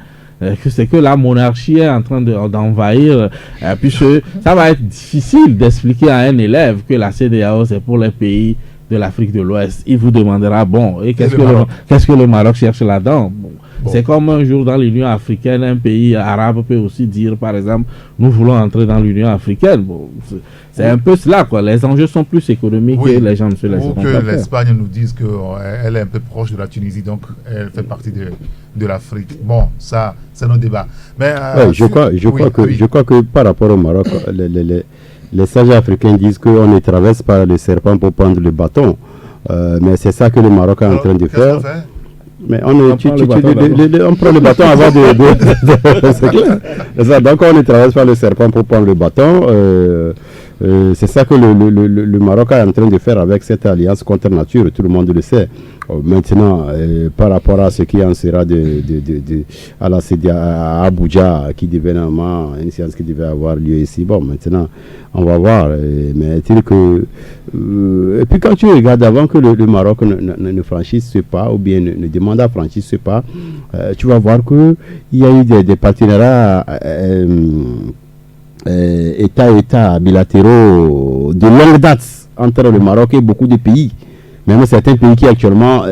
c'est que la monarchie est en train d'envahir, puisque ça va être difficile d'expliquer à un élève que la CEDEAO c'est pour les pays de l'Afrique de l'Ouest. Il vous demandera, bon, et qu'est-ce que le Maroc cherche là-dedans? Bon. C'est comme un jour dans l'Union africaine, un pays arabe peut aussi dire, par exemple, nous voulons entrer dans l'Union africaine. Bon, c'est un peu cela, quoi. Les enjeux sont plus économiques et les gens ne se laissent pas faire. Ou que l'Espagne nous dise qu'elle est un peu proche de la Tunisie, donc elle fait partie de l'Afrique. Bon, ça, c'est nos débats. Mais, je crois que par rapport au Maroc, les sages africains disent qu'on ne traverse pas le serpent pour prendre le bâton. Mais c'est ça que le Maroc est en train de faire. Mais on prend le bâton avant de c'est clair. Ça, donc on ne traverse pas le serpent pour prendre le bâton. C'est ça que le Maroc est en train de faire avec cette alliance contre nature, tout le monde le sait. Maintenant, par rapport à ce qui en sera à la CEDEAO, à Abuja, qui devait normalement, une séance qui devait avoir lieu ici, bon, maintenant, on va voir. Mais est-il que... et puis quand tu regardes, avant que le Maroc ne franchisse ce pas, ou bien ne demande à franchir ce pas, tu vas voir qu'il y a eu des partenariats État bilatéraux de longue date entre le Maroc et beaucoup de pays. même certains pays qui actuellement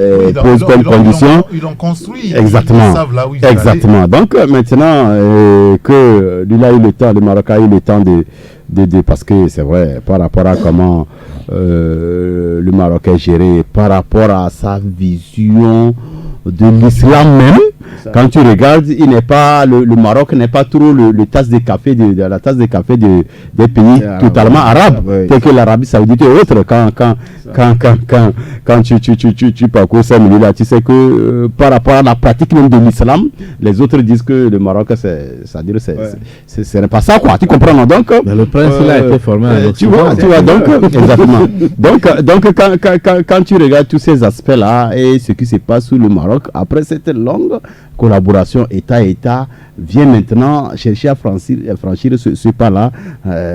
posent comme condition. Ils l'ont construit. Exactement. Ils savent là où ils Exactement. Donc maintenant que lui a eu le temps, le Maroc a eu le temps de parce que c'est vrai, par rapport à comment le Maroc est géré, par rapport à sa vision de l'islam même. Quand tu regardes, il n'est pas le Maroc n'est pas trop le tasse de café la tasse de café des pays totalement arabes, tels que l'Arabie Saoudite et autres. Quand tu parcours ces milieux-là, tu sais que par rapport à la pratique même de l'islam, les autres disent que le Maroc, ce n'est pas ça, quoi. Tu comprends, non? Donc, mais le prince il a été formé à tu vois, donc exactement. Donc quand tu regardes tous ces aspects-là et ce qui se passe sous le Maroc, après cette longue collaboration État-État, vient maintenant chercher à franchir ce pas-là.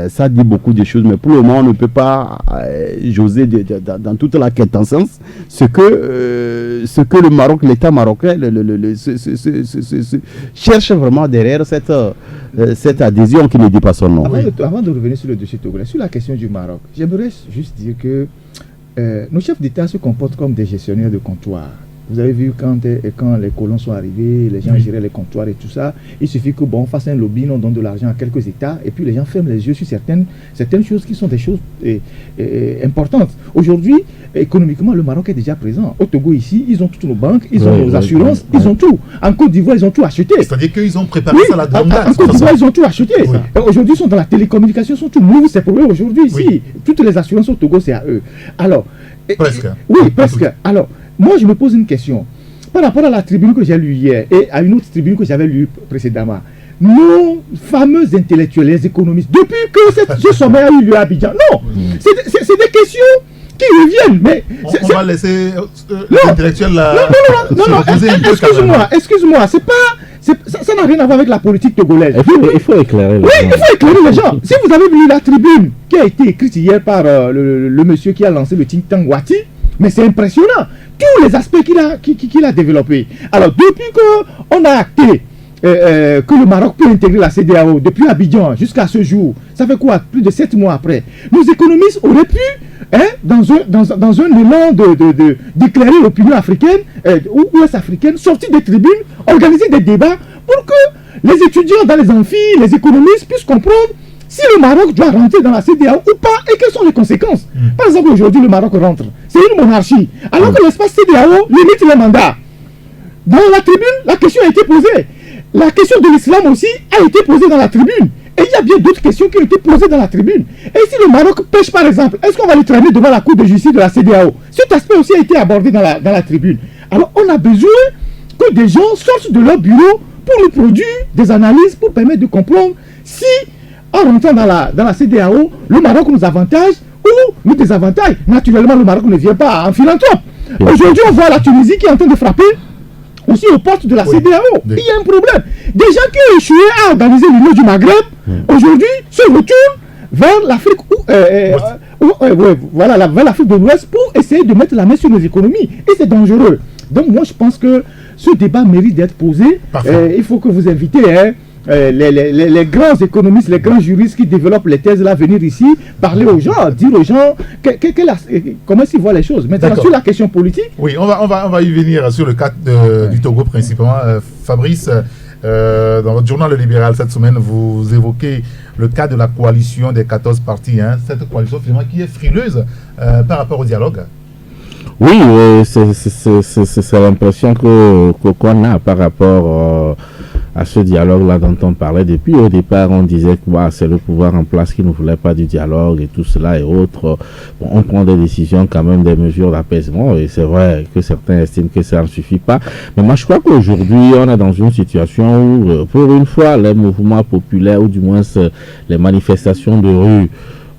Ça dit beaucoup de choses, mais pour le moment, on ne peut pas joser dans toute la quintessence ce que le Maroc, l'État marocain, cherche vraiment derrière cette adhésion qui ne dit pas son nom. Avant de revenir sur le dossier togolais, sur la question du Maroc, j'aimerais juste dire que nos chefs d'État se comportent comme des gestionnaires de comptoir. Vous avez vu quand les colons sont arrivés, les gens géraient les comptoirs et tout ça. Il suffit que on fasse un lobby, on donne de l'argent à quelques États et puis les gens ferment les yeux sur certaines choses qui sont des choses importantes. Aujourd'hui, économiquement, le Maroc est déjà présent. Au Togo ici, ils ont toutes nos banques, ils ont nos assurances, ils ont tout. En Côte d'Ivoire, ils ont tout acheté. C'est-à-dire qu'ils ont préparé ça à la grande date. En Côte d'Ivoire, ils ont tout acheté. Aujourd'hui, ils sont dans la télécommunication, ils sont tout. Nous, c'est pour eux aujourd'hui ici. Oui. Toutes les assurances au Togo, c'est à eux. Alors, presque. Oui, presque. Alors, moi, je me pose une question. Par rapport à la tribune que j'ai lue hier et à une autre tribune que j'avais lue précédemment, nos fameux intellectuels, les économistes, depuis que ce sommet a eu lieu à Abidjan, non, c'est des questions qui reviennent. Mais on va laisser l'intellectuel là. Non, excuse-moi, c'est pas. Ça n'a rien à voir avec la politique togolaise. Il faut éclairer les gens. Oui, il faut éclairer les gens. Si vous avez vu la tribune qui a été écrite hier par le monsieur qui a lancé le think tank Wati, mais c'est impressionnant, tous les aspects qu'il a développés. Alors, depuis qu'on a acté que le Maroc peut intégrer la CEDEAO, depuis Abidjan jusqu'à ce jour, ça fait quoi, plus de 7 mois après, nos économistes auraient pu, dans un élan d'éclairer l'opinion africaine, ou ouest-africaine, sortir des tribunes, organiser des débats pour que les étudiants dans les amphis, les économistes puissent comprendre si le Maroc doit rentrer dans la CEDEAO ou pas et quelles sont les conséquences. Par exemple, aujourd'hui, le Maroc rentre. C'est une monarchie. Alors que l'espace CEDEAO limite les mandats. Dans la tribune, la question a été posée. La question de l'islam aussi a été posée dans la tribune. Et il y a bien d'autres questions qui ont été posées dans la tribune. Et si le Maroc pêche, par exemple, est-ce qu'on va le traîner devant la Cour de justice de la CEDEAO? Cet aspect aussi a été abordé dans la tribune. Alors, on a besoin que des gens sortent de leur bureau pour nous produire des analyses pour permettre de comprendre si, en rentrant dans la CEDEAO, le Maroc nous avantage ou nous désavantage. Naturellement, le Maroc ne vient pas en philanthrope. Aujourd'hui, on voit la Tunisie qui est en train de frapper aussi aux portes de la CEDEAO. Il y a un problème. Des gens qui ont échoué à organiser l'Union du Maghreb, aujourd'hui, se retournent vers l'Afrique vers l'Afrique de l'Ouest pour essayer de mettre la main sur nos économies. Et c'est dangereux. Donc moi, je pense que ce débat mérite d'être posé. Il faut que vous invitez les grands économistes, les grands juristes qui développent les thèses là, venir ici, parler aux gens, dire aux gens comment ils voient les choses. Maintenant, sur la question politique... Oui, on va y venir sur le cas du Togo principalement. Fabrice, dans votre journal Le Libéral cette semaine, vous évoquez le cas de la coalition des 14 partis. Cette coalition finalement qui est frileuse par rapport au dialogue. Oui, c'est l'impression qu'on a par rapport à ce dialogue-là dont on parlait. Depuis au départ, on disait que c'est le pouvoir en place qui ne voulait pas du dialogue et tout cela et autres. Bon, on prend des décisions quand même, des mesures d'apaisement, et c'est vrai que certains estiment que ça ne suffit pas. Mais moi, je crois qu'aujourd'hui, on est dans une situation où, pour une fois, les mouvements populaires, ou du moins les manifestations de rue,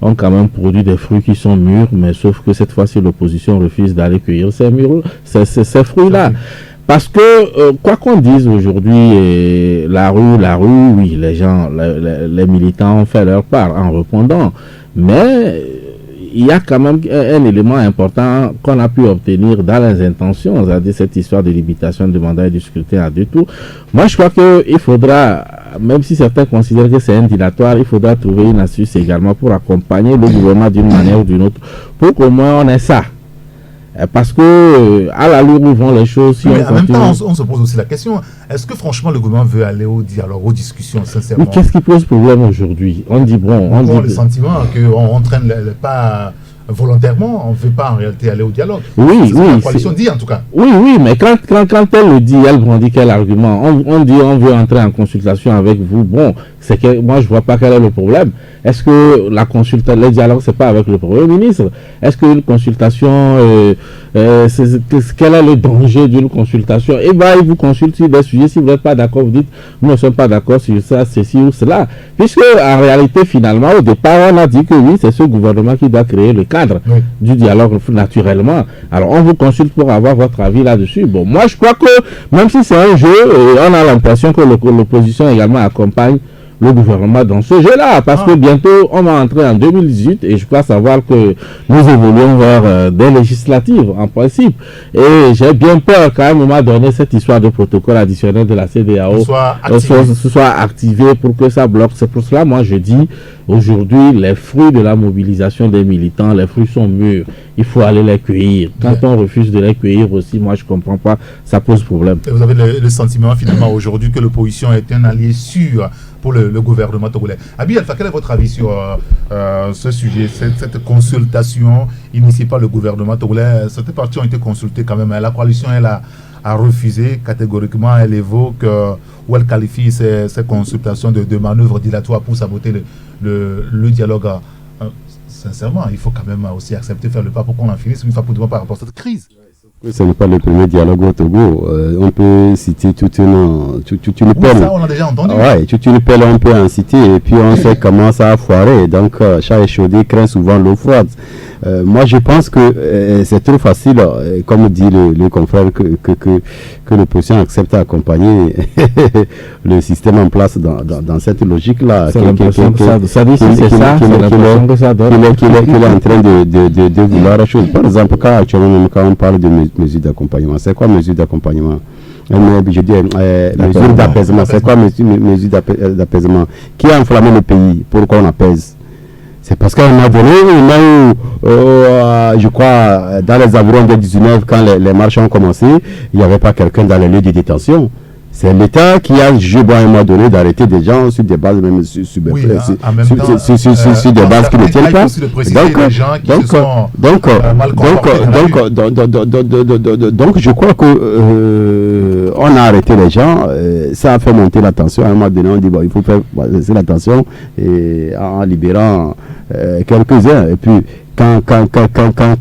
ont quand même produit des fruits qui sont mûrs, mais sauf que cette fois-ci, l'opposition refuse d'aller cueillir ces fruits-là. Parce que, quoi qu'on dise aujourd'hui, la rue, oui, les gens, les militants ont fait leur part en répondant, mais il y a quand même un élément important qu'on a pu obtenir dans les intentions, c'est-à-dire cette histoire de limitation de mandat et du scrutin à 2 tours. Moi, je crois qu'il faudra, même si certains considèrent que c'est un dilatoire, il faudra trouver une astuce également pour accompagner le gouvernement d'une manière ou d'une autre, pour qu'au moins on ait ça. Parce que à l'allure où vont les choses, si mais en même temps, on se pose aussi la question, est-ce que franchement le gouvernement veut aller au dialogue, aux discussions, sincèrement? Mais qu'est-ce qui pose problème aujourd'hui? On dit on a le sentiment qu'on entraîne le pas volontairement, on ne veut pas en réalité aller au dialogue. Oui, c'est la coalition dit en tout cas. Oui, mais quand elle le dit, elle brandit quel argument? On dit on veut entrer en consultation avec vous. Bon, c'est que moi je vois pas quel est le problème. Est-ce que le dialogue c'est pas avec le Premier ministre? Est-ce qu'une consultation, quel est le danger d'une consultation? Eh bien, il vous consulte sur des sujets. Si vous n'êtes pas d'accord, vous dites nous ne sommes pas d'accord sur ça, ceci ou cela. Puisque en réalité, finalement, au départ, on a dit que oui, c'est ce gouvernement qui doit créer le cadre du dialogue naturellement. Alors, on vous consulte pour avoir votre avis là-dessus. Bon, moi, je crois que même si c'est un jeu, on a l'impression que l'opposition également accompagne le gouvernement dans ce jeu-là, parce que bientôt on va entrer en 2018 et je crois savoir que nous évoluons vers des législatives en principe, et j'ai bien peur qu'à un moment donné cette histoire de protocole additionnel de la CEDEAO soit activée pour que ça bloque. C'est pour cela moi je dis aujourd'hui les fruits de la mobilisation des militants, les fruits sont mûrs, il faut aller les cueillir. Quand on refuse de les cueillir aussi, moi je comprends pas, ça pose problème. Et vous avez le sentiment finalement aujourd'hui que l'opposition est un allié sûr pour le gouvernement togolais. Abi Alpha, quel est votre avis sur ce sujet, cette consultation initiée par le gouvernement togolais? Certaines parties ont été consultées quand même. La coalition, elle a refusé catégoriquement. Elle évoque ou elle qualifie ces consultations de manœuvres dilatoires pour saboter le dialogue. Sincèrement, il faut quand même aussi accepter faire le pas pour qu'on en finisse une fois pour tout par rapport à cette crise. Ce n'est pas le premier dialogue au Togo. On peut citer toute une pelle. Ça, on l'a déjà entendu. Oui, toute une pelle, on peut en citer. Et puis, on sait comment ça a foiré. Donc, chat échaudé craint souvent l'eau froide. Moi, je pense que c'est trop facile, comme dit le confrère, que l'opposition accepte d'accompagner le système en place dans cette logique-là. C'est l'impression que ça dit, c'est ça, c'est l'impression que ça donne. Qu'il est en train de vouloir la chose. Par exemple, quand on parle de mesures d'accompagnement, c'est quoi mesures d'accompagnement? Je dis mesures d'apaisement. C'est quoi mesures d'apaisement? Qui a enflammé le pays? Pourquoi on apaise? C'est parce qu'à un moment donné, je crois, dans les environs de 19, quand les marches ont commencé, il n'y avait pas quelqu'un dans les lieux de détention. C'est l'État qui a jugé à un moment donné d'arrêter des gens sur des bases même sur des bases qui ne tiennent pas. Donc je crois que on a arrêté les gens, ça a fait monter la tension. À un moment donné, on dit bon, il faut faire baisser la tension et en libérant quelques-uns. Et puis quand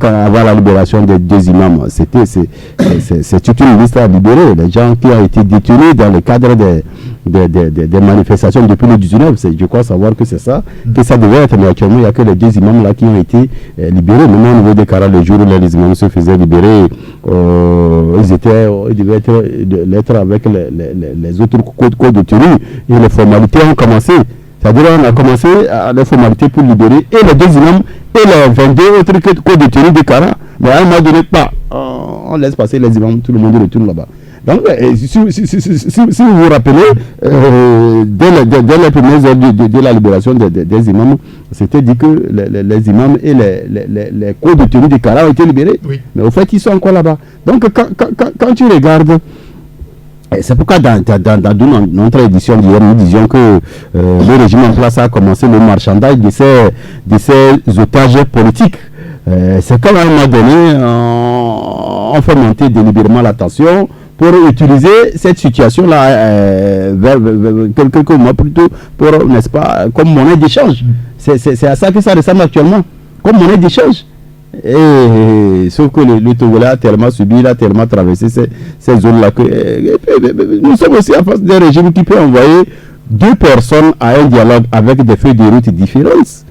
avant la libération des deux imams, c'est toute une liste à libérer. Les gens qui ont été détenus dans le cadre des manifestations depuis le 19, je crois savoir que c'est ça, que ça devait être, mais actuellement il n'y a que les deux imams là qui ont été libérés. Même au niveau des Kara, le jour où les imams se faisaient libérer, ils devaient être avec les autres codes de tenue et les formalités ont commencé. C'est-à-dire on a commencé à les formalités pour libérer et les deux imams et les 22 autres codes de tenue de Kara. Mais à un moment donné, on laisse passer les imams, tout le monde retourne là-bas. Donc, si vous vous rappelez, dès les premières heures de la libération des imams, c'était dit que les imams et les codes de tenue de Kara ont été libérés. Oui. Mais au fait, ils sont encore là-bas. Donc, quand tu regardes, c'est pourquoi dans notre édition d'hier, nous disions que le régime en place a commencé le marchandage de ces otages politiques. C'est comme à un moment donné, on fait monter délibérément la tension pour utiliser cette situation-là vers quelques mois plus tôt pour, n'est-ce pas, comme monnaie d'échange. C'est à ça que ça ressemble actuellement, comme monnaie d'échange. Et sauf que le Togolais a tellement subi, il a tellement traversé ces zones-là que nous sommes aussi en face d'un régime qui peut envoyer deux personnes à un dialogue avec des feuilles de route différentes.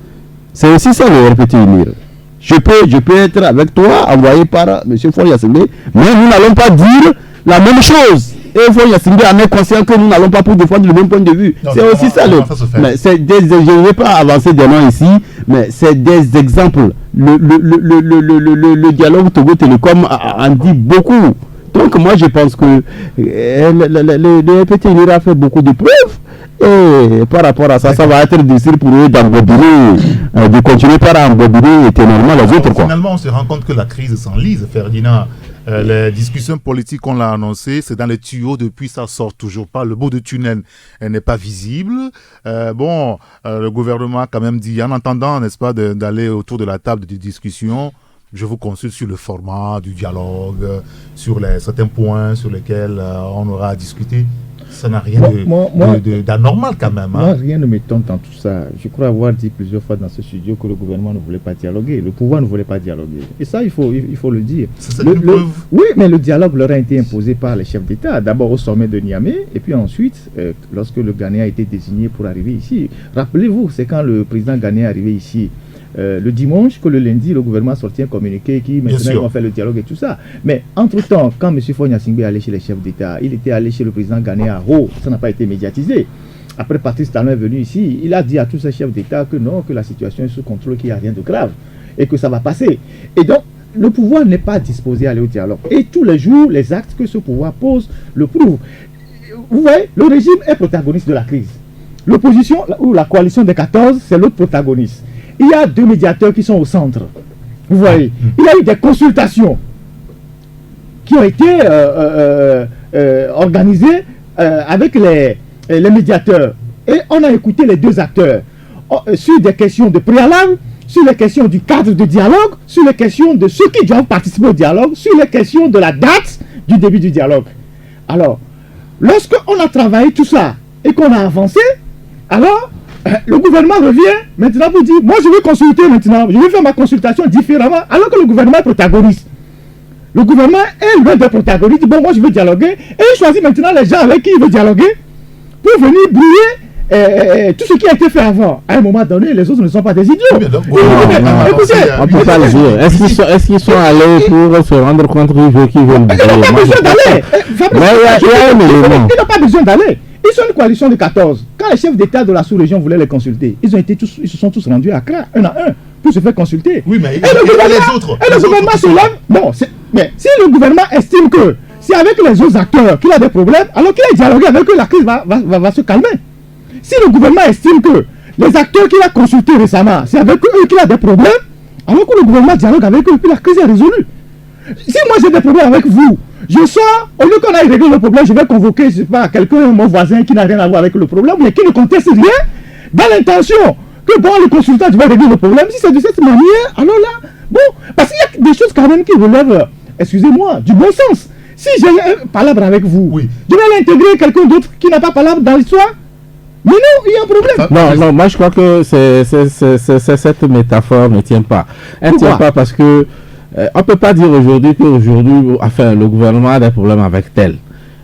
C'est aussi ça le RPT unir. Je peux être avec toi, envoyé par M. Foy Yassine, mais nous n'allons pas dire la même chose. Et Foy Yassine en est conscient que nous n'allons pas pour défendre le même point de vue. C'est aussi ça le. Mais je ne vais pas avancer des noms ici, mais c'est des exemples. Le dialogue Togo Télécom en dit beaucoup. Donc moi je pense que le FPT il a fait beaucoup de preuves. Et par rapport à ça, ça va être difficile pour eux d'embobiner, de continuer par embobiner éternellement les autres. Finalement, on se rend compte que la crise s'enlise, Ferdinand. Les discussions politiques, on l'a annoncé, c'est dans les tuyaux depuis, ça sort toujours pas. Le bout de tunnel n'est pas visible. Le gouvernement a quand même dit, en attendant, n'est-ce pas, d'aller autour de la table de discussion, je vous consulte sur le format du dialogue, sur certains points sur lesquels on aura à discuter. Ça n'a rien d'anormal quand même. Moi, rien ne m'étonne dans tout ça. Je crois avoir dit plusieurs fois dans ce studio que le gouvernement ne voulait pas dialoguer. Le pouvoir ne voulait pas dialoguer. Et ça, il faut le dire. Oui, mais le dialogue leur a été imposé par les chefs d'État. D'abord au sommet de Niamey, et puis ensuite, lorsque le Ghanéen a été désigné pour arriver ici. Rappelez-vous, c'est quand le président ghanéen est arrivé ici. Le dimanche, que le lundi, le gouvernement a sorti un communiqué qui maintenant on fait le dialogue et tout ça. Mais entre-temps, quand M. Fonya Singbe est allé chez les chefs d'État, il était allé chez le président ghanéen à Ho, ça n'a pas été médiatisé. Après, Patrice Talon est venu ici, il a dit à tous ces chefs d'État que non, que la situation est sous contrôle, qu'il n'y a rien de grave et que ça va passer. Et donc, le pouvoir n'est pas disposé à aller au dialogue. Et tous les jours, les actes que ce pouvoir pose le prouvent. Vous voyez, le régime est protagoniste de la crise. L'opposition ou la coalition des 14, c'est l'autre protagoniste. Il y a 2 médiateurs qui sont au centre. Vous voyez, il y a eu des consultations qui ont été organisées avec les médiateurs. Et on a écouté les 2 acteurs sur des questions de préalable, sur les questions du cadre de dialogue, sur les questions de ceux qui doivent participer au dialogue, sur les questions de la date du début du dialogue. Alors, lorsqu'on a travaillé tout ça et qu'on a avancé, alors le gouvernement revient maintenant pour dire, moi je veux consulter maintenant, je veux faire ma consultation différemment, alors que le gouvernement est protagoniste. Le gouvernement est l'un des protagonistes, bon moi je veux dialoguer, et il choisit maintenant les gens avec qui il veut dialoguer, pour venir brouiller tout ce qui a été fait avant. À un moment donné, les autres ne sont pas des idiots. Écoutez, on ne peut pas le dire. Est-ce qu'ils sont allés pour se rendre compte qu'ils veulent ils n'ont pas besoin d'aller. Ils n'ont pas besoin d'aller. Ils sont une coalition de 14. Quand les chefs d'État de la sous-région voulaient les consulter, ils se sont tous rendus à Accra, un à un, pour se faire consulter. Oui, mais et le gouvernement se lève. Non, mais si le gouvernement estime que c'est avec les autres acteurs qu'il a des problèmes, alors qu'il a dialogué avec eux, la crise va se calmer. Si le gouvernement estime que les acteurs qu'il a consultés récemment, c'est avec eux qu'il a des problèmes, alors que le gouvernement dialogue avec eux, puis la crise est résolue. Si moi j'ai des problèmes avec vous, je sors, au lieu qu'on aille régler le problème, je vais convoquer, je sais pas, quelqu'un, mon voisin qui n'a rien à voir avec le problème, mais qui ne conteste rien, dans l'intention que bon, le consultant, je vais régler le problème. Si c'est de cette manière, alors là, bon, parce qu'il y a des choses quand même qui relèvent, excusez-moi, du bon sens. Si j'ai un palabre avec vous, je vais l'intégrer quelqu'un d'autre qui n'a pas palabre dans l'histoire. Mais non, il y a un problème. Non, moi je crois que cette métaphore ne tient pas. Elle ne tient pas parce que on ne peut pas dire aujourd'hui le gouvernement a des problèmes avec tel.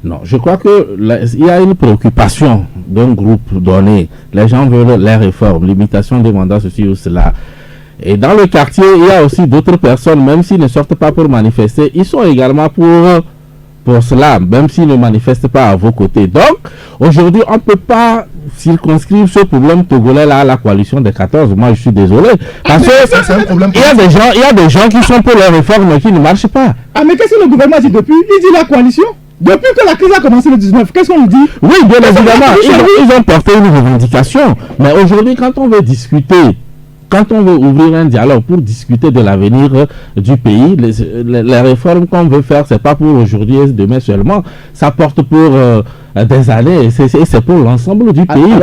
Non, je crois qu'il y a une préoccupation d'un groupe donné. Les gens veulent les réformes, limitation des mandats, ceci ou cela. Et dans le quartier, il y a aussi d'autres personnes, même s'ils ne sortent pas pour manifester, ils sont également pour cela, même s'ils ne manifestent pas à vos côtés. Donc, aujourd'hui, on ne peut pas circonscrire ce problème togolais-là à la coalition des 14. Moi, je suis désolé. Parce que il y a des gens qui sont pour les réformes mais qui ne marchent pas. Ah, mais qu'est-ce que le gouvernement dit depuis? Il dit la coalition. Depuis que la crise a commencé le 19, qu'est-ce qu'on nous dit? Oui, bien évidemment, ils ont porté une revendication. Mais aujourd'hui, quand on veut discuter, quand on veut ouvrir un dialogue pour discuter de l'avenir du pays, les réformes qu'on veut faire, c'est pas pour aujourd'hui et demain seulement, ça porte pour des années et c'est pour l'ensemble du pays.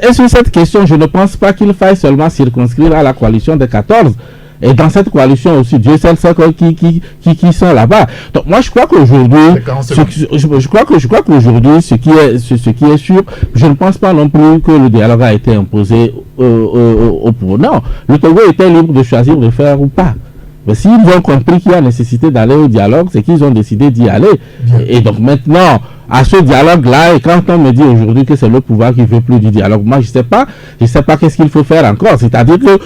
Et sur cette question, je ne pense pas qu'il faille seulement circonscrire à la coalition des 14. Et dans cette coalition aussi, Dieu seul sait qui sont là-bas. Donc moi je crois qu'aujourd'hui, je crois qu'aujourd'hui, ce qui est sûr, je ne pense pas non plus que le dialogue a été imposé au pouvoir. Non, le Togo était libre de choisir de faire ou pas. Mais s'ils ont compris qu'il y a nécessité d'aller au dialogue, c'est qu'ils ont décidé d'y aller. Et donc maintenant, à ce dialogue-là, et quand on me dit aujourd'hui que c'est le pouvoir qui veut plus du dialogue, moi je sais pas qu'est-ce qu'il faut faire encore. C'est-à-dire que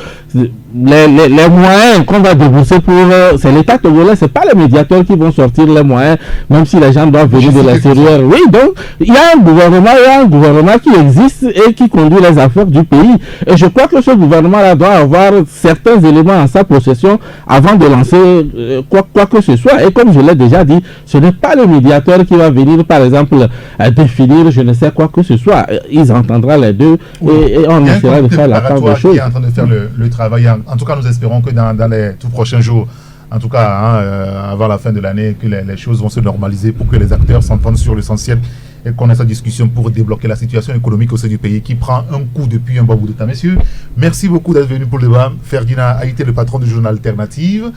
les moyens qu'on va débourser pour... c'est l'État togolais, c'est pas les médiateurs qui vont sortir les moyens, même si les gens doivent venir de l'extérieur. Oui, donc, il y a un gouvernement qui existe et qui conduit les affaires du pays. Et je crois que ce gouvernement-là doit avoir certains éléments en sa possession avant de lancer quoi que ce soit. Et comme je l'ai déjà dit, ce n'est pas le médiateur qui va venir, par exemple, définir je ne sais quoi que ce soit. Ils entendront les deux et on essaiera de faire la part des choses. Qui est en train de faire le travail. En tout cas, nous espérons que dans les tout prochains jours, en tout cas, avant la fin de l'année, que les choses vont se normaliser pour que les acteurs s'entendent sur l'essentiel et qu'on ait cette discussion pour débloquer la situation économique au sein du pays qui prend un coup depuis un bon bout de temps. Messieurs, merci beaucoup d'être venus pour le débat. Ferdinand Haïté, le patron du journal Alternative.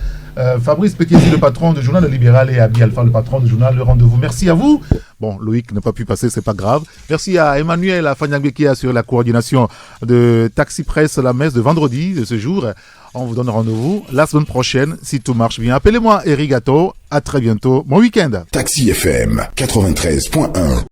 Fabrice Petiesi, le patron du journal Libéral, et Abi Alpha, le patron du journal Le Rendez-vous. Merci à vous. Bon, Loïc n'a pas pu passer, c'est pas grave. Merci à Emmanuel Afanyangbe qui a sur la coordination de Taxi Presse, la messe de vendredi de ce jour. On vous donne rendez-vous la semaine prochaine si tout marche bien. Appelez-moi Eric Gato. À très bientôt. Bon week-end. Taxi FM 93.1